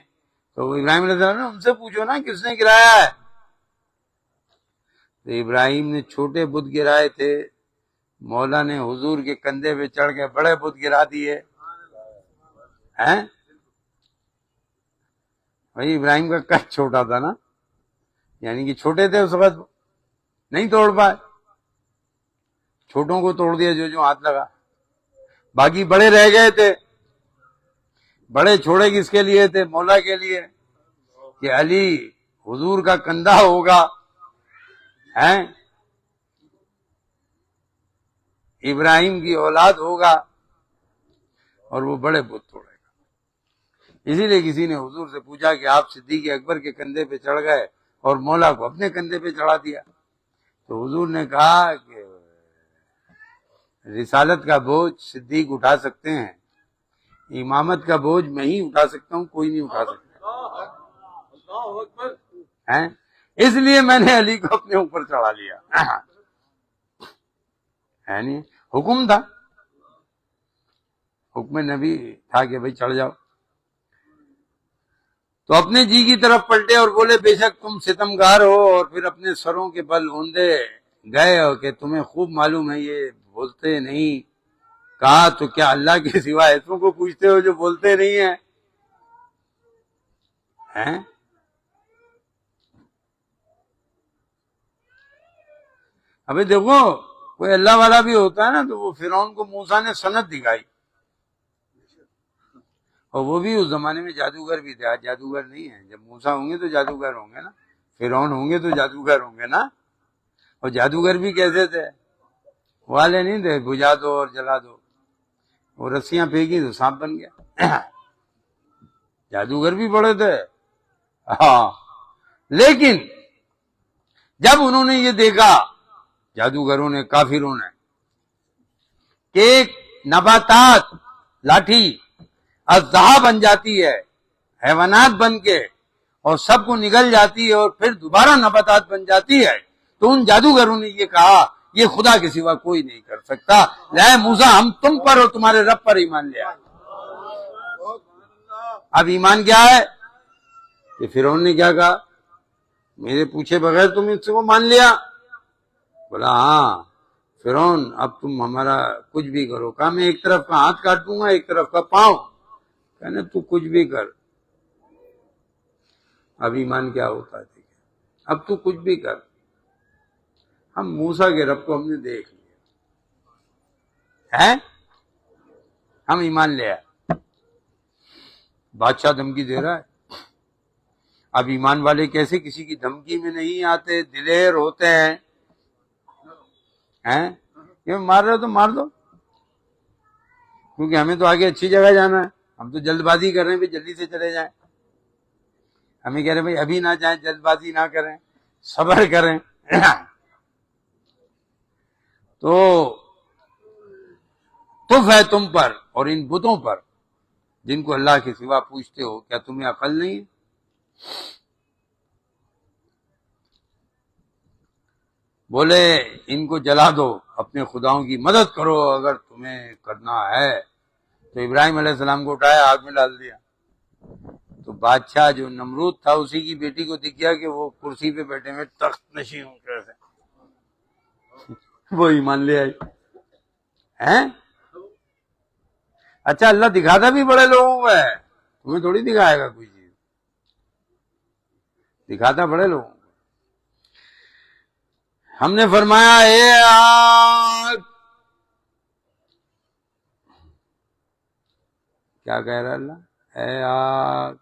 Speaker 1: تو ابراہیم علیہ السلام نے ان سے پوچھو نا کس نے گرایا ہے. تو ابراہیم نے چھوٹے بت گرائے تھے، مولا نے حضور کے کندھے پہ چڑھ کے بڑے بت گرا دیے. بھائی ابراہیم کا قد چھوٹا تھا نا، یعنی کہ چھوٹے تھے اس وقت، نہیں توڑ پائے. چھوٹوں کو توڑ دیا جو ہاتھ لگا، باقی بڑے رہ گئے تھے. بڑے چھوڑے کس کے لیے تھے؟ مولا کے لیے، کہ علی حضور کا کندھا ہوگا، ابراہیم کی اولاد ہوگا، اور وہ بڑے بت توڑے گا. اسی لیے کسی نے حضور سے پوچھا کہ آپ صدیق اکبر کے کندھے پہ چڑھ گئے اور مولا کو اپنے کندھے پہ چڑھا دیا. تو حضور نے کہا کہ رسالت کا بوجھ صدیق اٹھا سکتے ہیں، امامت کا بوجھ میں ہی اٹھا سکتا ہوں، کوئی نہیں اٹھا سکتا ہے، اس لیے میں نے علی کو اپنے اوپر چڑھا لیا، ہے نہیں، حکم تھا، حکم نبی تھا کہ بھئی چڑھ جاؤ۔ تو اپنے جی کی طرف پلٹے اور بولے بے شک تم ستمگار ہو، اور پھر اپنے سروں کے بل اوندے گئے اور کہ تمہیں خوب معلوم ہے یہ بولتے نہیں۔ کہا تو کیا اللہ کے سوا ایسوں کو پوچھتے ہو جو بولتے نہیں ہیں؟ ابھی دیکھو کوئی اللہ والا بھی ہوتا ہے نا تو وہ فرعون کو موسیٰ نے سند دکھائی، اور وہ بھی اس زمانے میں جادوگر بھی تھے، آج جادوگر نہیں ہے، جب موسیٰ ہوں گے تو جادوگر ہوں گے نا، فرعون ہوں گے تو جادوگر ہوں گے نا، اور جادوگر بھی کیسے تھے، والے نہیں تھے بجھا دو اور جلا دو، وہ رسیاں پھینکی تو سانپ بن گیا، جادوگر بھی بڑے تھے، ہاں، لیکن جب انہوں نے یہ دیکھا جادوگروں نے، کافروں نے، کہ ایک نباتات لاٹھی اژدہا بن جاتی ہے حیوانات بن کے اور سب کو نگل جاتی ہے اور پھر دوبارہ نباتات بن جاتی ہے، تو ان جادوگروں نے یہ کہا یہ خدا کے سوا کوئی نہیں کر سکتا، لے موسیٰ ہم تم پر اور تمہارے رب پر ایمان لے آئے۔ اب ایمان کیا ہے کہ فرعون نے کیا کہا، میرے پوچھے بغیر تم اس کو مان لیا؟ بولا ہاں فرعون اب تم ہمارا کچھ بھی کرو، کہا میں ایک طرف کا ہاتھ کاٹ دوں گا ایک طرف کا پاؤں، کہنے تو کچھ بھی کر۔ اب ایمان کیا ہوتا ہے، اب تو کچھ بھی کر، ہم موسیٰ کے رب کو ہم نے دیکھ لیا ہے، ہم ایمان لے آئے۔ بادشاہ دھمکی دے رہا ہے، اب ایمان والے کیسے کسی کی دھمکی میں نہیں آتے، دلیر ہوتے ہیں، یہ مار رہے ہو تو مار دو، کیونکہ ہمیں تو آگے اچھی جگہ جانا ہے، ہم تو جلد بازی کر رہے ہیں بھی جلدی سے چلے جائیں، ہمیں کہہ رہے ہیں بھائی ابھی نہ جائیں، جلد بازی نہ کریں، صبر کریں۔ تو تف ہے تم پر اور ان بتوں پر جن کو اللہ کے سوا پوچھتے ہو، کیا تمہیں عقل نہیں ہے؟ بولے ان کو جلا دو، اپنے خداؤں کی مدد کرو اگر تمہیں کرنا ہے۔ تو ابراہیم علیہ السلام کو اٹھایا آگ میں ڈال دیا، تو بادشاہ جو نمرود تھا اسی کی بیٹی کو دکھ گیا کہ وہ کرسی پہ بیٹھے ہوئے تخت نشین ہوں کیسے، وہ ایمان لے آئی ہیں۔ اچھا اللہ دکھاتا بھی بڑے لوگوں کو ہے، تمہیں تھوڑی دکھائے گا کوئی چیز، دکھاتا بڑے لوگوں کو۔ ہم نے فرمایا اے آگ، کیا کہہ رہا اللہ، اے آگ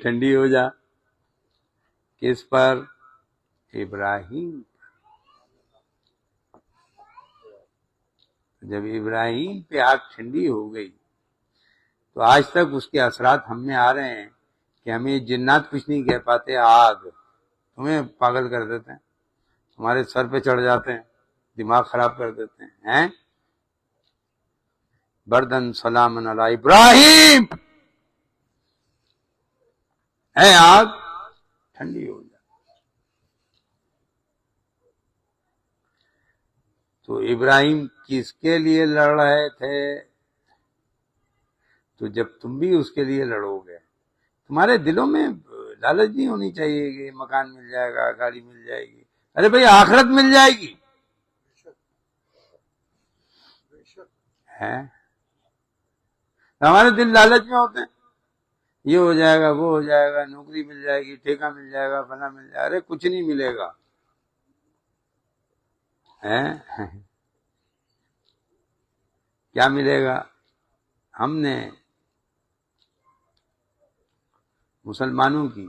Speaker 1: ٹھنڈی ہو جا، کس پر؟ ابراہیم۔ جب ابراہیم پہ آگ ٹھنڈی ہو گئی تو آج تک اس کے اثرات ہم میں آ رہے ہیں کہ ہمیں جنات کچھ نہیں کہہ پاتے، آگ تمہیں پاگل کر دیتے ہیں، ہمارے سر پہ چڑھ جاتے ہیں، دماغ خراب کر دیتے ہیں۔ بردن سلام علی ابراہیم، اے آگ ٹھنڈی ہو جا۔ تو ابراہیم کس کے لیے لڑ رہے تھے؟ تو جب تم بھی اس کے لیے لڑو گے، تمہارے دلوں میں لالچ نہیں ہونی چاہیے کہ مکان مل جائے گا، گاڑی مل جائے گی، ارے بھائی آخرت مل جائے گی، ہمارے دل لالچ میں ہوتے ہیں، یہ ہو جائے گا، وہ ہو جائے گا، نوکری مل جائے گی، ٹھیکہ مل جائے گا، فلاں مل جائے گا، ارے کچھ نہیں ملے گا، کیا ملے گا؟ ہم نے مسلمانوں کی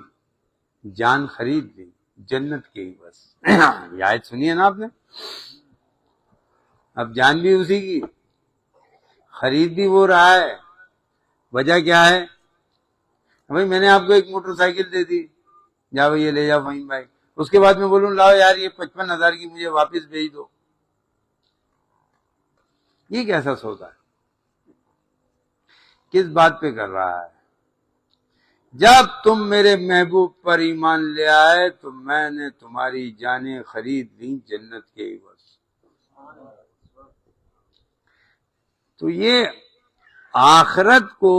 Speaker 1: جان خرید لی جنت کی ہی، بس یہ آیت سنی ہے نا آپ نے، اب جان بھی اسی کی، خرید بھی وہ رہا ہے۔ وجہ کیا ہے؟ بھائی میں نے آپ کو ایک موٹر سائیکل دے دی، جاؤ یہ لے جاؤ فہیم بھائی، اس کے بعد میں بولوں لاؤ یار یہ 55,000 کی مجھے واپس بھیج دو، یہ کیسا سودا ہے؟ کس بات پہ کر رہا ہے؟ جب تم میرے محبوب پر ایمان لے آئے تو میں نے تمہاری جانیں خرید لی جنت کے عوض۔ تو یہ آخرت کو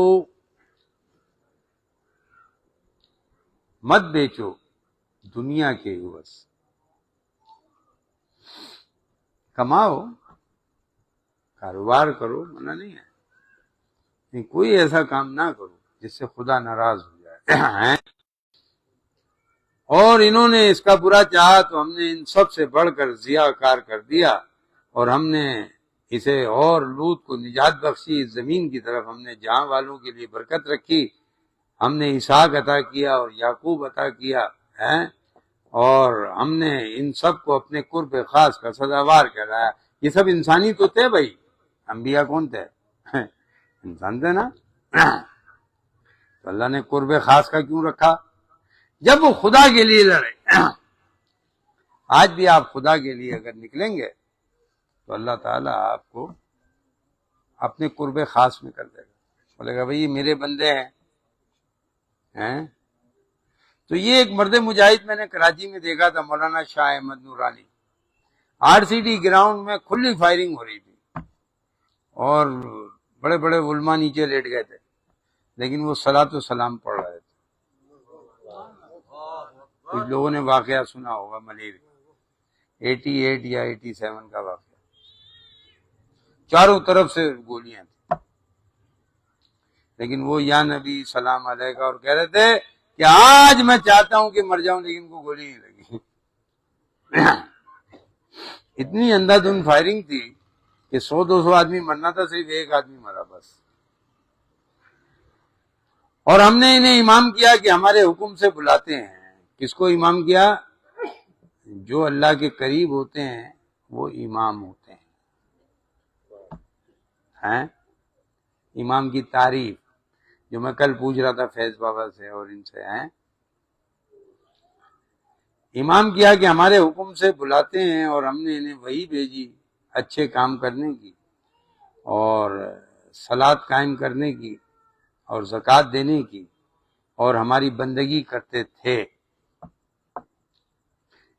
Speaker 1: مت بیچو دنیا کے عوض۔ کماؤ، کاروبار کرو، منع نہیں ہے، لیکن کوئی ایسا کام نہ کرو جس سے خدا ناراض ہو جائے۔ اور انہوں نے اس کا برا چاہا تو ہم نے ان سب سے بڑھ کر ضیاء کر دیا، اور ہم نے اسے اور لوط کو نجات بخشی اس زمین کی طرف، ہم نے جہاں والوں کے لیے برکت رکھی، ہم نے اسحاق عطا کیا اور یعقوب عطا کیا ہے، اور ہم نے ان سب کو اپنے قرب خاص کا سزاوار کہلایا۔ یہ سب انسانی تو تھے بھائی، انبیاء کون تھے؟ انسان تھے نا۔ تو اللہ نے قرب خاص کا کیوں رکھا؟ جب وہ خدا کے لیے لڑے۔ آج بھی آپ خدا کے لیے اگر نکلیں گے تو اللہ تعالیٰ آپ کو اپنے قرب خاص میں کر دے گا، بولے گا بھائی یہ میرے بندے ہیں۔ تو یہ ایک مرد مجاہد میں نے کراچی میں دیکھا تھا، مولانا شاہ احمد نورانی، آر سی ٹی گراؤنڈ میں کھلی فائرنگ ہو رہی تھی اور بڑے بڑے علماء نیچے لیٹ گئے تھے، لیکن وہ صلاۃ و سلام پڑھ رہے تھے۔ کچھ لوگوں نے واقعہ سنا ہوگا ملیر 88 یا 87 کا واقعہ، چاروں طرف سے گولیاں تھیں، لیکن وہ یا نبی سلام علیہ کا، اور کہہ رہے تھے کہ آج میں چاہتا ہوں کہ مر جاؤں لیکن کو گولی نہیں لگی۔ اتنی اندھادھند فائرنگ تھی کہ 100-200 آدمی مرنا تھا، صرف ایک آدمی مرا بس۔ اور ہم نے انہیں امام کیا کہ ہمارے حکم سے بلاتے ہیں۔ کس کو امام کیا؟ جو اللہ کے قریب ہوتے ہیں وہ امام ہوتے ہیں۔ امام کی تعریف جو میں کل پوچھ رہا تھا فیض بابا سے اور ان سے، امام کیا کہ ہمارے حکم سے بلاتے ہیں، اور ہم نے انہیں وحی بھیجی اچھے کام کرنے کی اور صلاۃ قائم کرنے کی اور زکوٰۃ دینے کی، اور ہماری بندگی کرتے تھے۔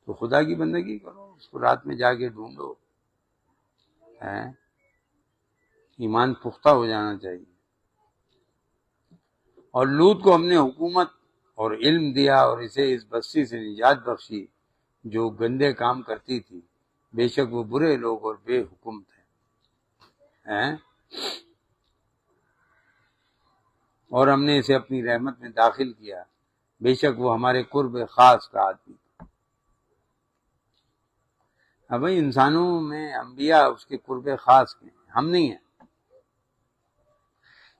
Speaker 1: تو خدا کی بندگی کرو، اس کو رات میں جا کے ڈھونڈو، ایمان پختہ ہو جانا چاہیے۔ اور لوط کو ہم نے حکومت اور علم دیا اور اسے اس بستی سے نجات بخشی جو گندے کام کرتی تھی، بے شک وہ برے لوگ اور بے حکم تھے۔ اور ہم نے اسے اپنی رحمت میں داخل کیا، بے شک وہ ہمارے قرب خاص کا آدمی۔ اب بھائی انسانوں میں انبیاء اس کے قرب خاص کے ہیں، ہم نہیں ہیں،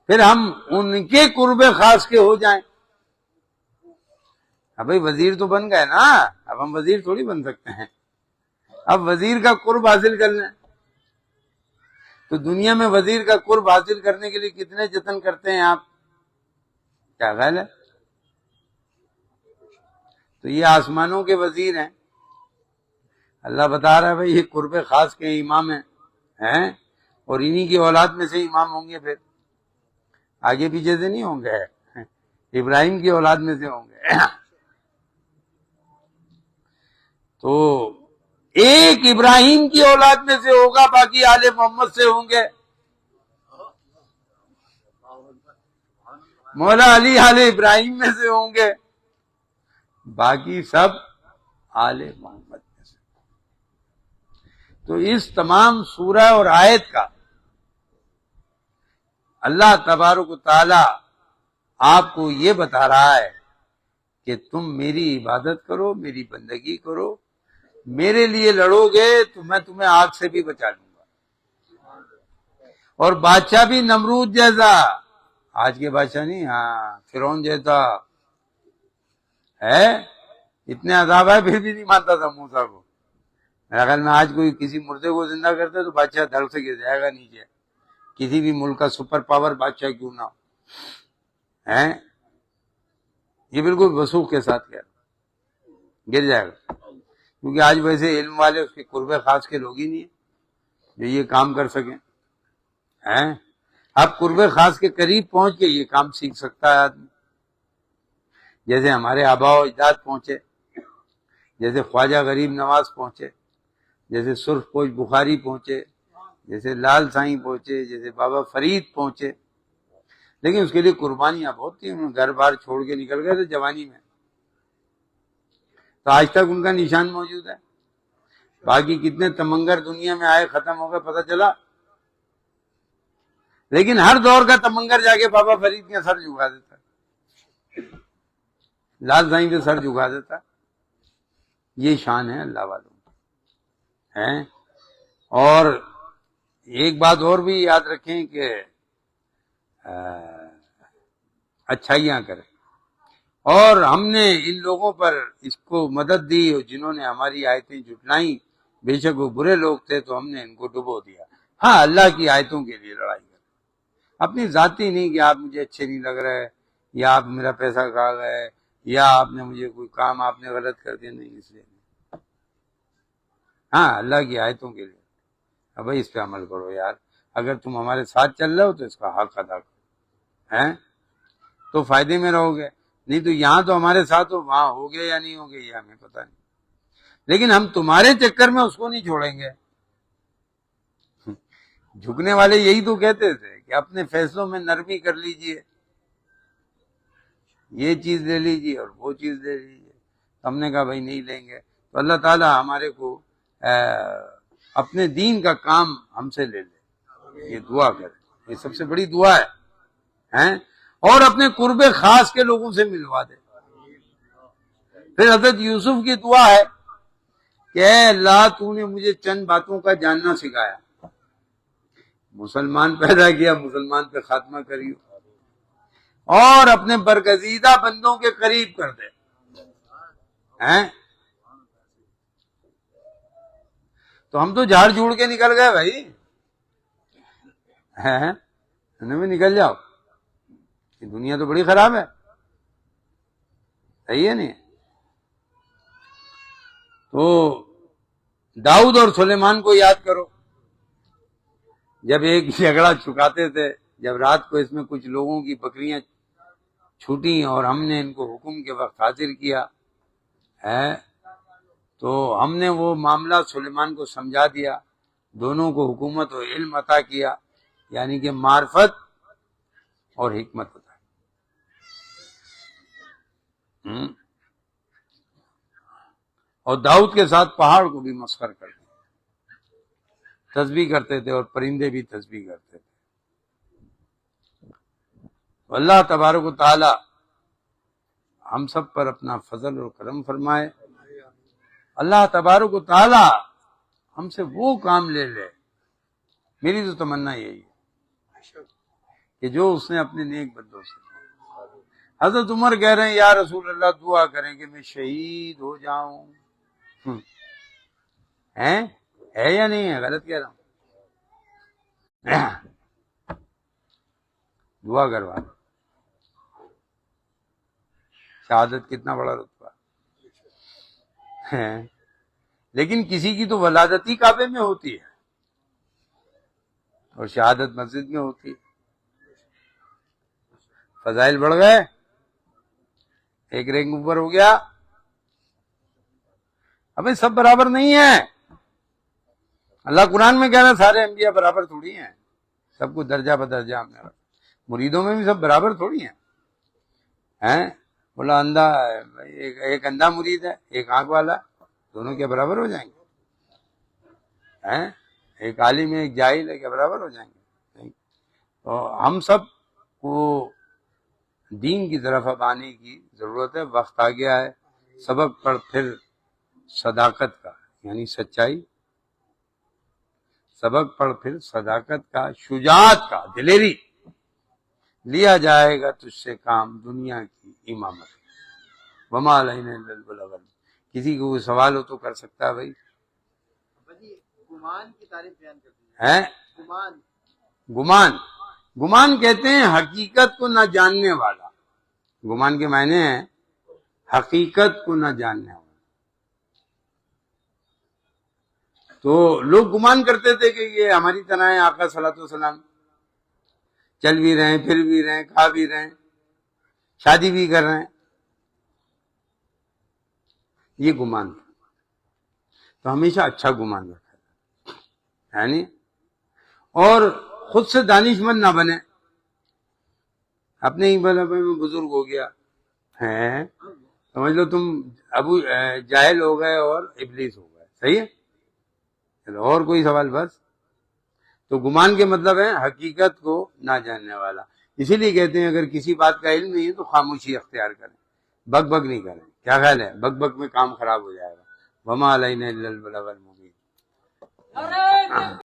Speaker 1: پھر ہم ان کے قرب خاص کے ہو جائیں۔ اب بھائی وزیر تو بن گئے نا، اب ہم وزیر تھوڑی بن سکتے ہیں، اب وزیر کا قرب حاصل کر لیں۔ تو دنیا میں وزیر کا قرب حاصل کرنے کے لیے کتنے جتن کرتے ہیں آپ، کیا خیال ہے؟ تو یہ آسمانوں کے وزیر ہیں، اللہ بتا رہا ہے بھائی یہ قرب خاص کے امام ہیں، اور انہی کی اولاد میں سے امام ہوں گے، پھر آگے پیچھے سے نہیں ہوں گے، ابراہیم کی اولاد میں سے ہوں گے۔ تو ایک ابراہیم کی اولاد میں سے ہوگا، باقی آل محمد سے ہوں گے۔ مولا علی آل ابراہیم میں سے ہوں گے، باقی سب آل محمد میں سے۔ تو اس تمام سورہ اور آیت کا اللہ تبارک و تعالی آپ کو یہ بتا رہا ہے کہ تم میری عبادت کرو، میری بندگی کرو، میرے لیے لڑو گے تو میں تمہیں آگ سے بھی بچا لوں گا۔ اور بادشاہ بھی نمرود جیسا، آج کے بادشاہ نہیں، فرعون جیسا ہے، اتنے عذاب ہے پھر بھی نہیں مانتا تھا موسیٰ کو۔ میرا خیال میں آج کوئی کسی مردے کو زندہ کرتا تو بادشاہ دھڑ سے گر جائے گا نیچے، کسی بھی ملک کا سپر پاور بادشاہ کیوں نہ ہو، یہ بالکل وثوق کے ساتھ کہہ رہا، گر جائے گا، کیونکہ آج ویسے علم والے اس کے قرب خاص کے لوگ ہی نہیں ہیں جو یہ کام کر سکیں۔ ہیں؟ اب قرب خاص کے قریب پہنچ کے یہ کام سیکھ سکتا ہے آدمی، جیسے ہمارے آباء و اجداد پہنچے، جیسے خواجہ غریب نواز پہنچے، جیسے سرخ پوش بخاری پہنچے، جیسے لال سائیں پہنچے، جیسے بابا فرید پہنچے. لیکن اس کے لیے قربانیاں بہت تھیں، انہوں نے گھر بار چھوڑ کے نکل گئے تھے جوانی میں، تو آج تک ان کا نشان موجود ہے. باقی کتنے تمنگر دنیا میں آئے ختم ہو گئے پتہ چلا، لیکن ہر دور کا تمنگر جا کے بابا فرید کے سر جھکا دیتا، لال سائیں کے سر جھکا دیتا. یہ شان ہے اللہ والوں ہیں. اور ایک بات اور بھی یاد رکھیں کہ اچھائیاں کریں، اور ہم نے ان لوگوں پر اس کو مدد دی اور جنہوں نے ہماری آیتیں جھٹلائیں، بے شک وہ برے لوگ تھے تو ہم نے ان کو ڈبو دیا. ہاں، اللہ کی آیتوں کے لیے لڑائی کریں، اپنی ذاتی نہیں کہ آپ مجھے اچھے نہیں لگ رہے، یا آپ میرا پیسہ کھا گئے، یا آپ نے مجھے کوئی کام آپ نے غلط کر دیا، نہیں، اس لیے نہیں. ہاں، اللہ کی آیتوں کے لیے اب بھائی اس پہ عمل کرو یار. اگر تم ہمارے ساتھ چل رہے ہو تو اس کا حق ادا کرو، ہیں تو فائدے میں رہو گے. نہیں تو یہاں تو ہمارے ساتھ ہو، وہاں ہو گیا یا نہیں ہو گیا یہ ہمیں پتہ نہیں، لیکن ہم تمہارے چکر میں اس کو نہیں چھوڑیں گے. جھکنے والے یہی تو کہتے تھے کہ اپنے فیصلوں میں نرمی کر لیجئے، یہ چیز لے لیجئے اور وہ چیز لے لیجئے. ہم نے کہا بھائی نہیں لیں گے. تو اللہ تعالی ہمارے کو اپنے دین کا کام ہم سے لے لے، یہ دعا کریں، یہ سب سے بڑی دعا ہے. اور اپنے قرب خاص کے لوگوں سے ملوا دے. پھر حضرت یوسف کی دعا ہے کہ اے اللہ تو نے مجھے چند باتوں کا جاننا سکھایا، مسلمان پیدا کیا، مسلمان پہ خاتمہ کریو، اور اپنے برگزیدہ بندوں کے قریب کر دے. ہیں تو ہم تو جھاڑ جھوڑ کے نکل گئے بھائی، ہیں انہیں بھی نکل جاؤ، یہ دنیا تو بڑی خراب ہے، صحیح ہے نہیں؟ تو داؤد اور سلیمان کو یاد کرو، جب ایک جھگڑا چکاتے تھے، جب رات کو اس میں کچھ لوگوں کی بکریاں چھوٹی اور ہم نے ان کو حکم کے وقت حاضر کیا ہے، تو ہم نے وہ معاملہ سلیمان کو سمجھا دیا، دونوں کو حکومت و علم عطا کیا، یعنی کہ معرفت اور حکمت عطا. اور داؤد کے ساتھ پہاڑ کو بھی مسخر کر دیا، تسبیح کرتے تھے اور پرندے بھی تسبیح کرتے تھے. اللہ تبارک و تعالی ہم سب پر اپنا فضل اور کرم فرمائے. اللہ تبارک و تعالی ہم سے وہ کام لے لے، میری تو تمنا یہی ہے کہ جو اس نے اپنے نیک بندوں سے. حضرت عمر کہہ رہے ہیں یا رسول اللہ دعا کریں کہ میں شہید ہو جاؤں. ہے یا نہیں ہے؟ غلط کہہ رہا ہوں؟ دعا کروا، شہادت کتنا بڑا رتبہ ہے. لیکن کسی کی تو ولادت ہی کعبے میں ہوتی ہے اور شہادت مسجد میں ہوتی ہے. فضائل بڑھ گئے، ایک رینک اوپر ہو گیا. ابھی سب برابر نہیں ہے. اللہ قرآن میں کہہ رہا ہے سارے انبیاء برابر تھوڑی ہیں، سب کو درجہ بدرجہ ہم نے رکھا. مریدوں میں بھی سب برابر تھوڑی ہیں. بولا اندھا ایک اندھا مرید ہے، ایک آنکھ والا، دونوں کیا برابر ہو جائیں گے؟ ایک عالم ہے، ایک جاہل ہے، کیا برابر ہو جائیں گے؟ تو ہم سب کو دین کی طرف اب آنے کی ضرورت ہے. وقت آ گیا ہے سبق پڑھ پھر صداقت کا، یعنی سچائی، سبق پڑھ پھر صداقت کا، شجاعت کا، دلیری. لیا جائے گا تجھ سے کام دنیا کی امامت، وما علینا الا البلاغ. کسی کو کوئی سوال ہو تو کر سکتا ہے بھائی.
Speaker 2: گمان کی تعریف بیان کر دیجیے.
Speaker 1: گمان کہتے ہیں حقیقت کو نہ جاننے والا. گمان کے معنی ہیں حقیقت کو نہ جاننے والا. تو لوگ گمان کرتے تھے کہ یہ ہماری طرح ہے آقا صلی اللہ علیہ وسلم، چل بھی رہے ہیں، پھر بھی رہے ہیں، کھا بھی رہے ہیں، شادی بھی کر رہے ہیں، یہ گمان تھا۔ تو ہمیشہ اچھا گمان رکھا ہے نہیں، اور خود سے دانش مند نہ بنے، اپنے ہی بلا میں بزرگ ہو گیا ہے، سمجھ لو تم ابو جاہل ہو گئے اور ابلیس ہو گئے، صحیح ہے؟ چلو اور کوئی سوال؟ بس تو گمان کے مطلب ہے حقیقت کو نہ جاننے والا۔ اسی لیے کہتے ہیں اگر کسی بات کا علم نہیں ہے تو خاموشی اختیار کریں، بک بک نہیں کریں۔ کیا خیال ہے؟ بک بک میں کام خراب ہو جائے گا۔ وما علینا الا البلاغ المبین۔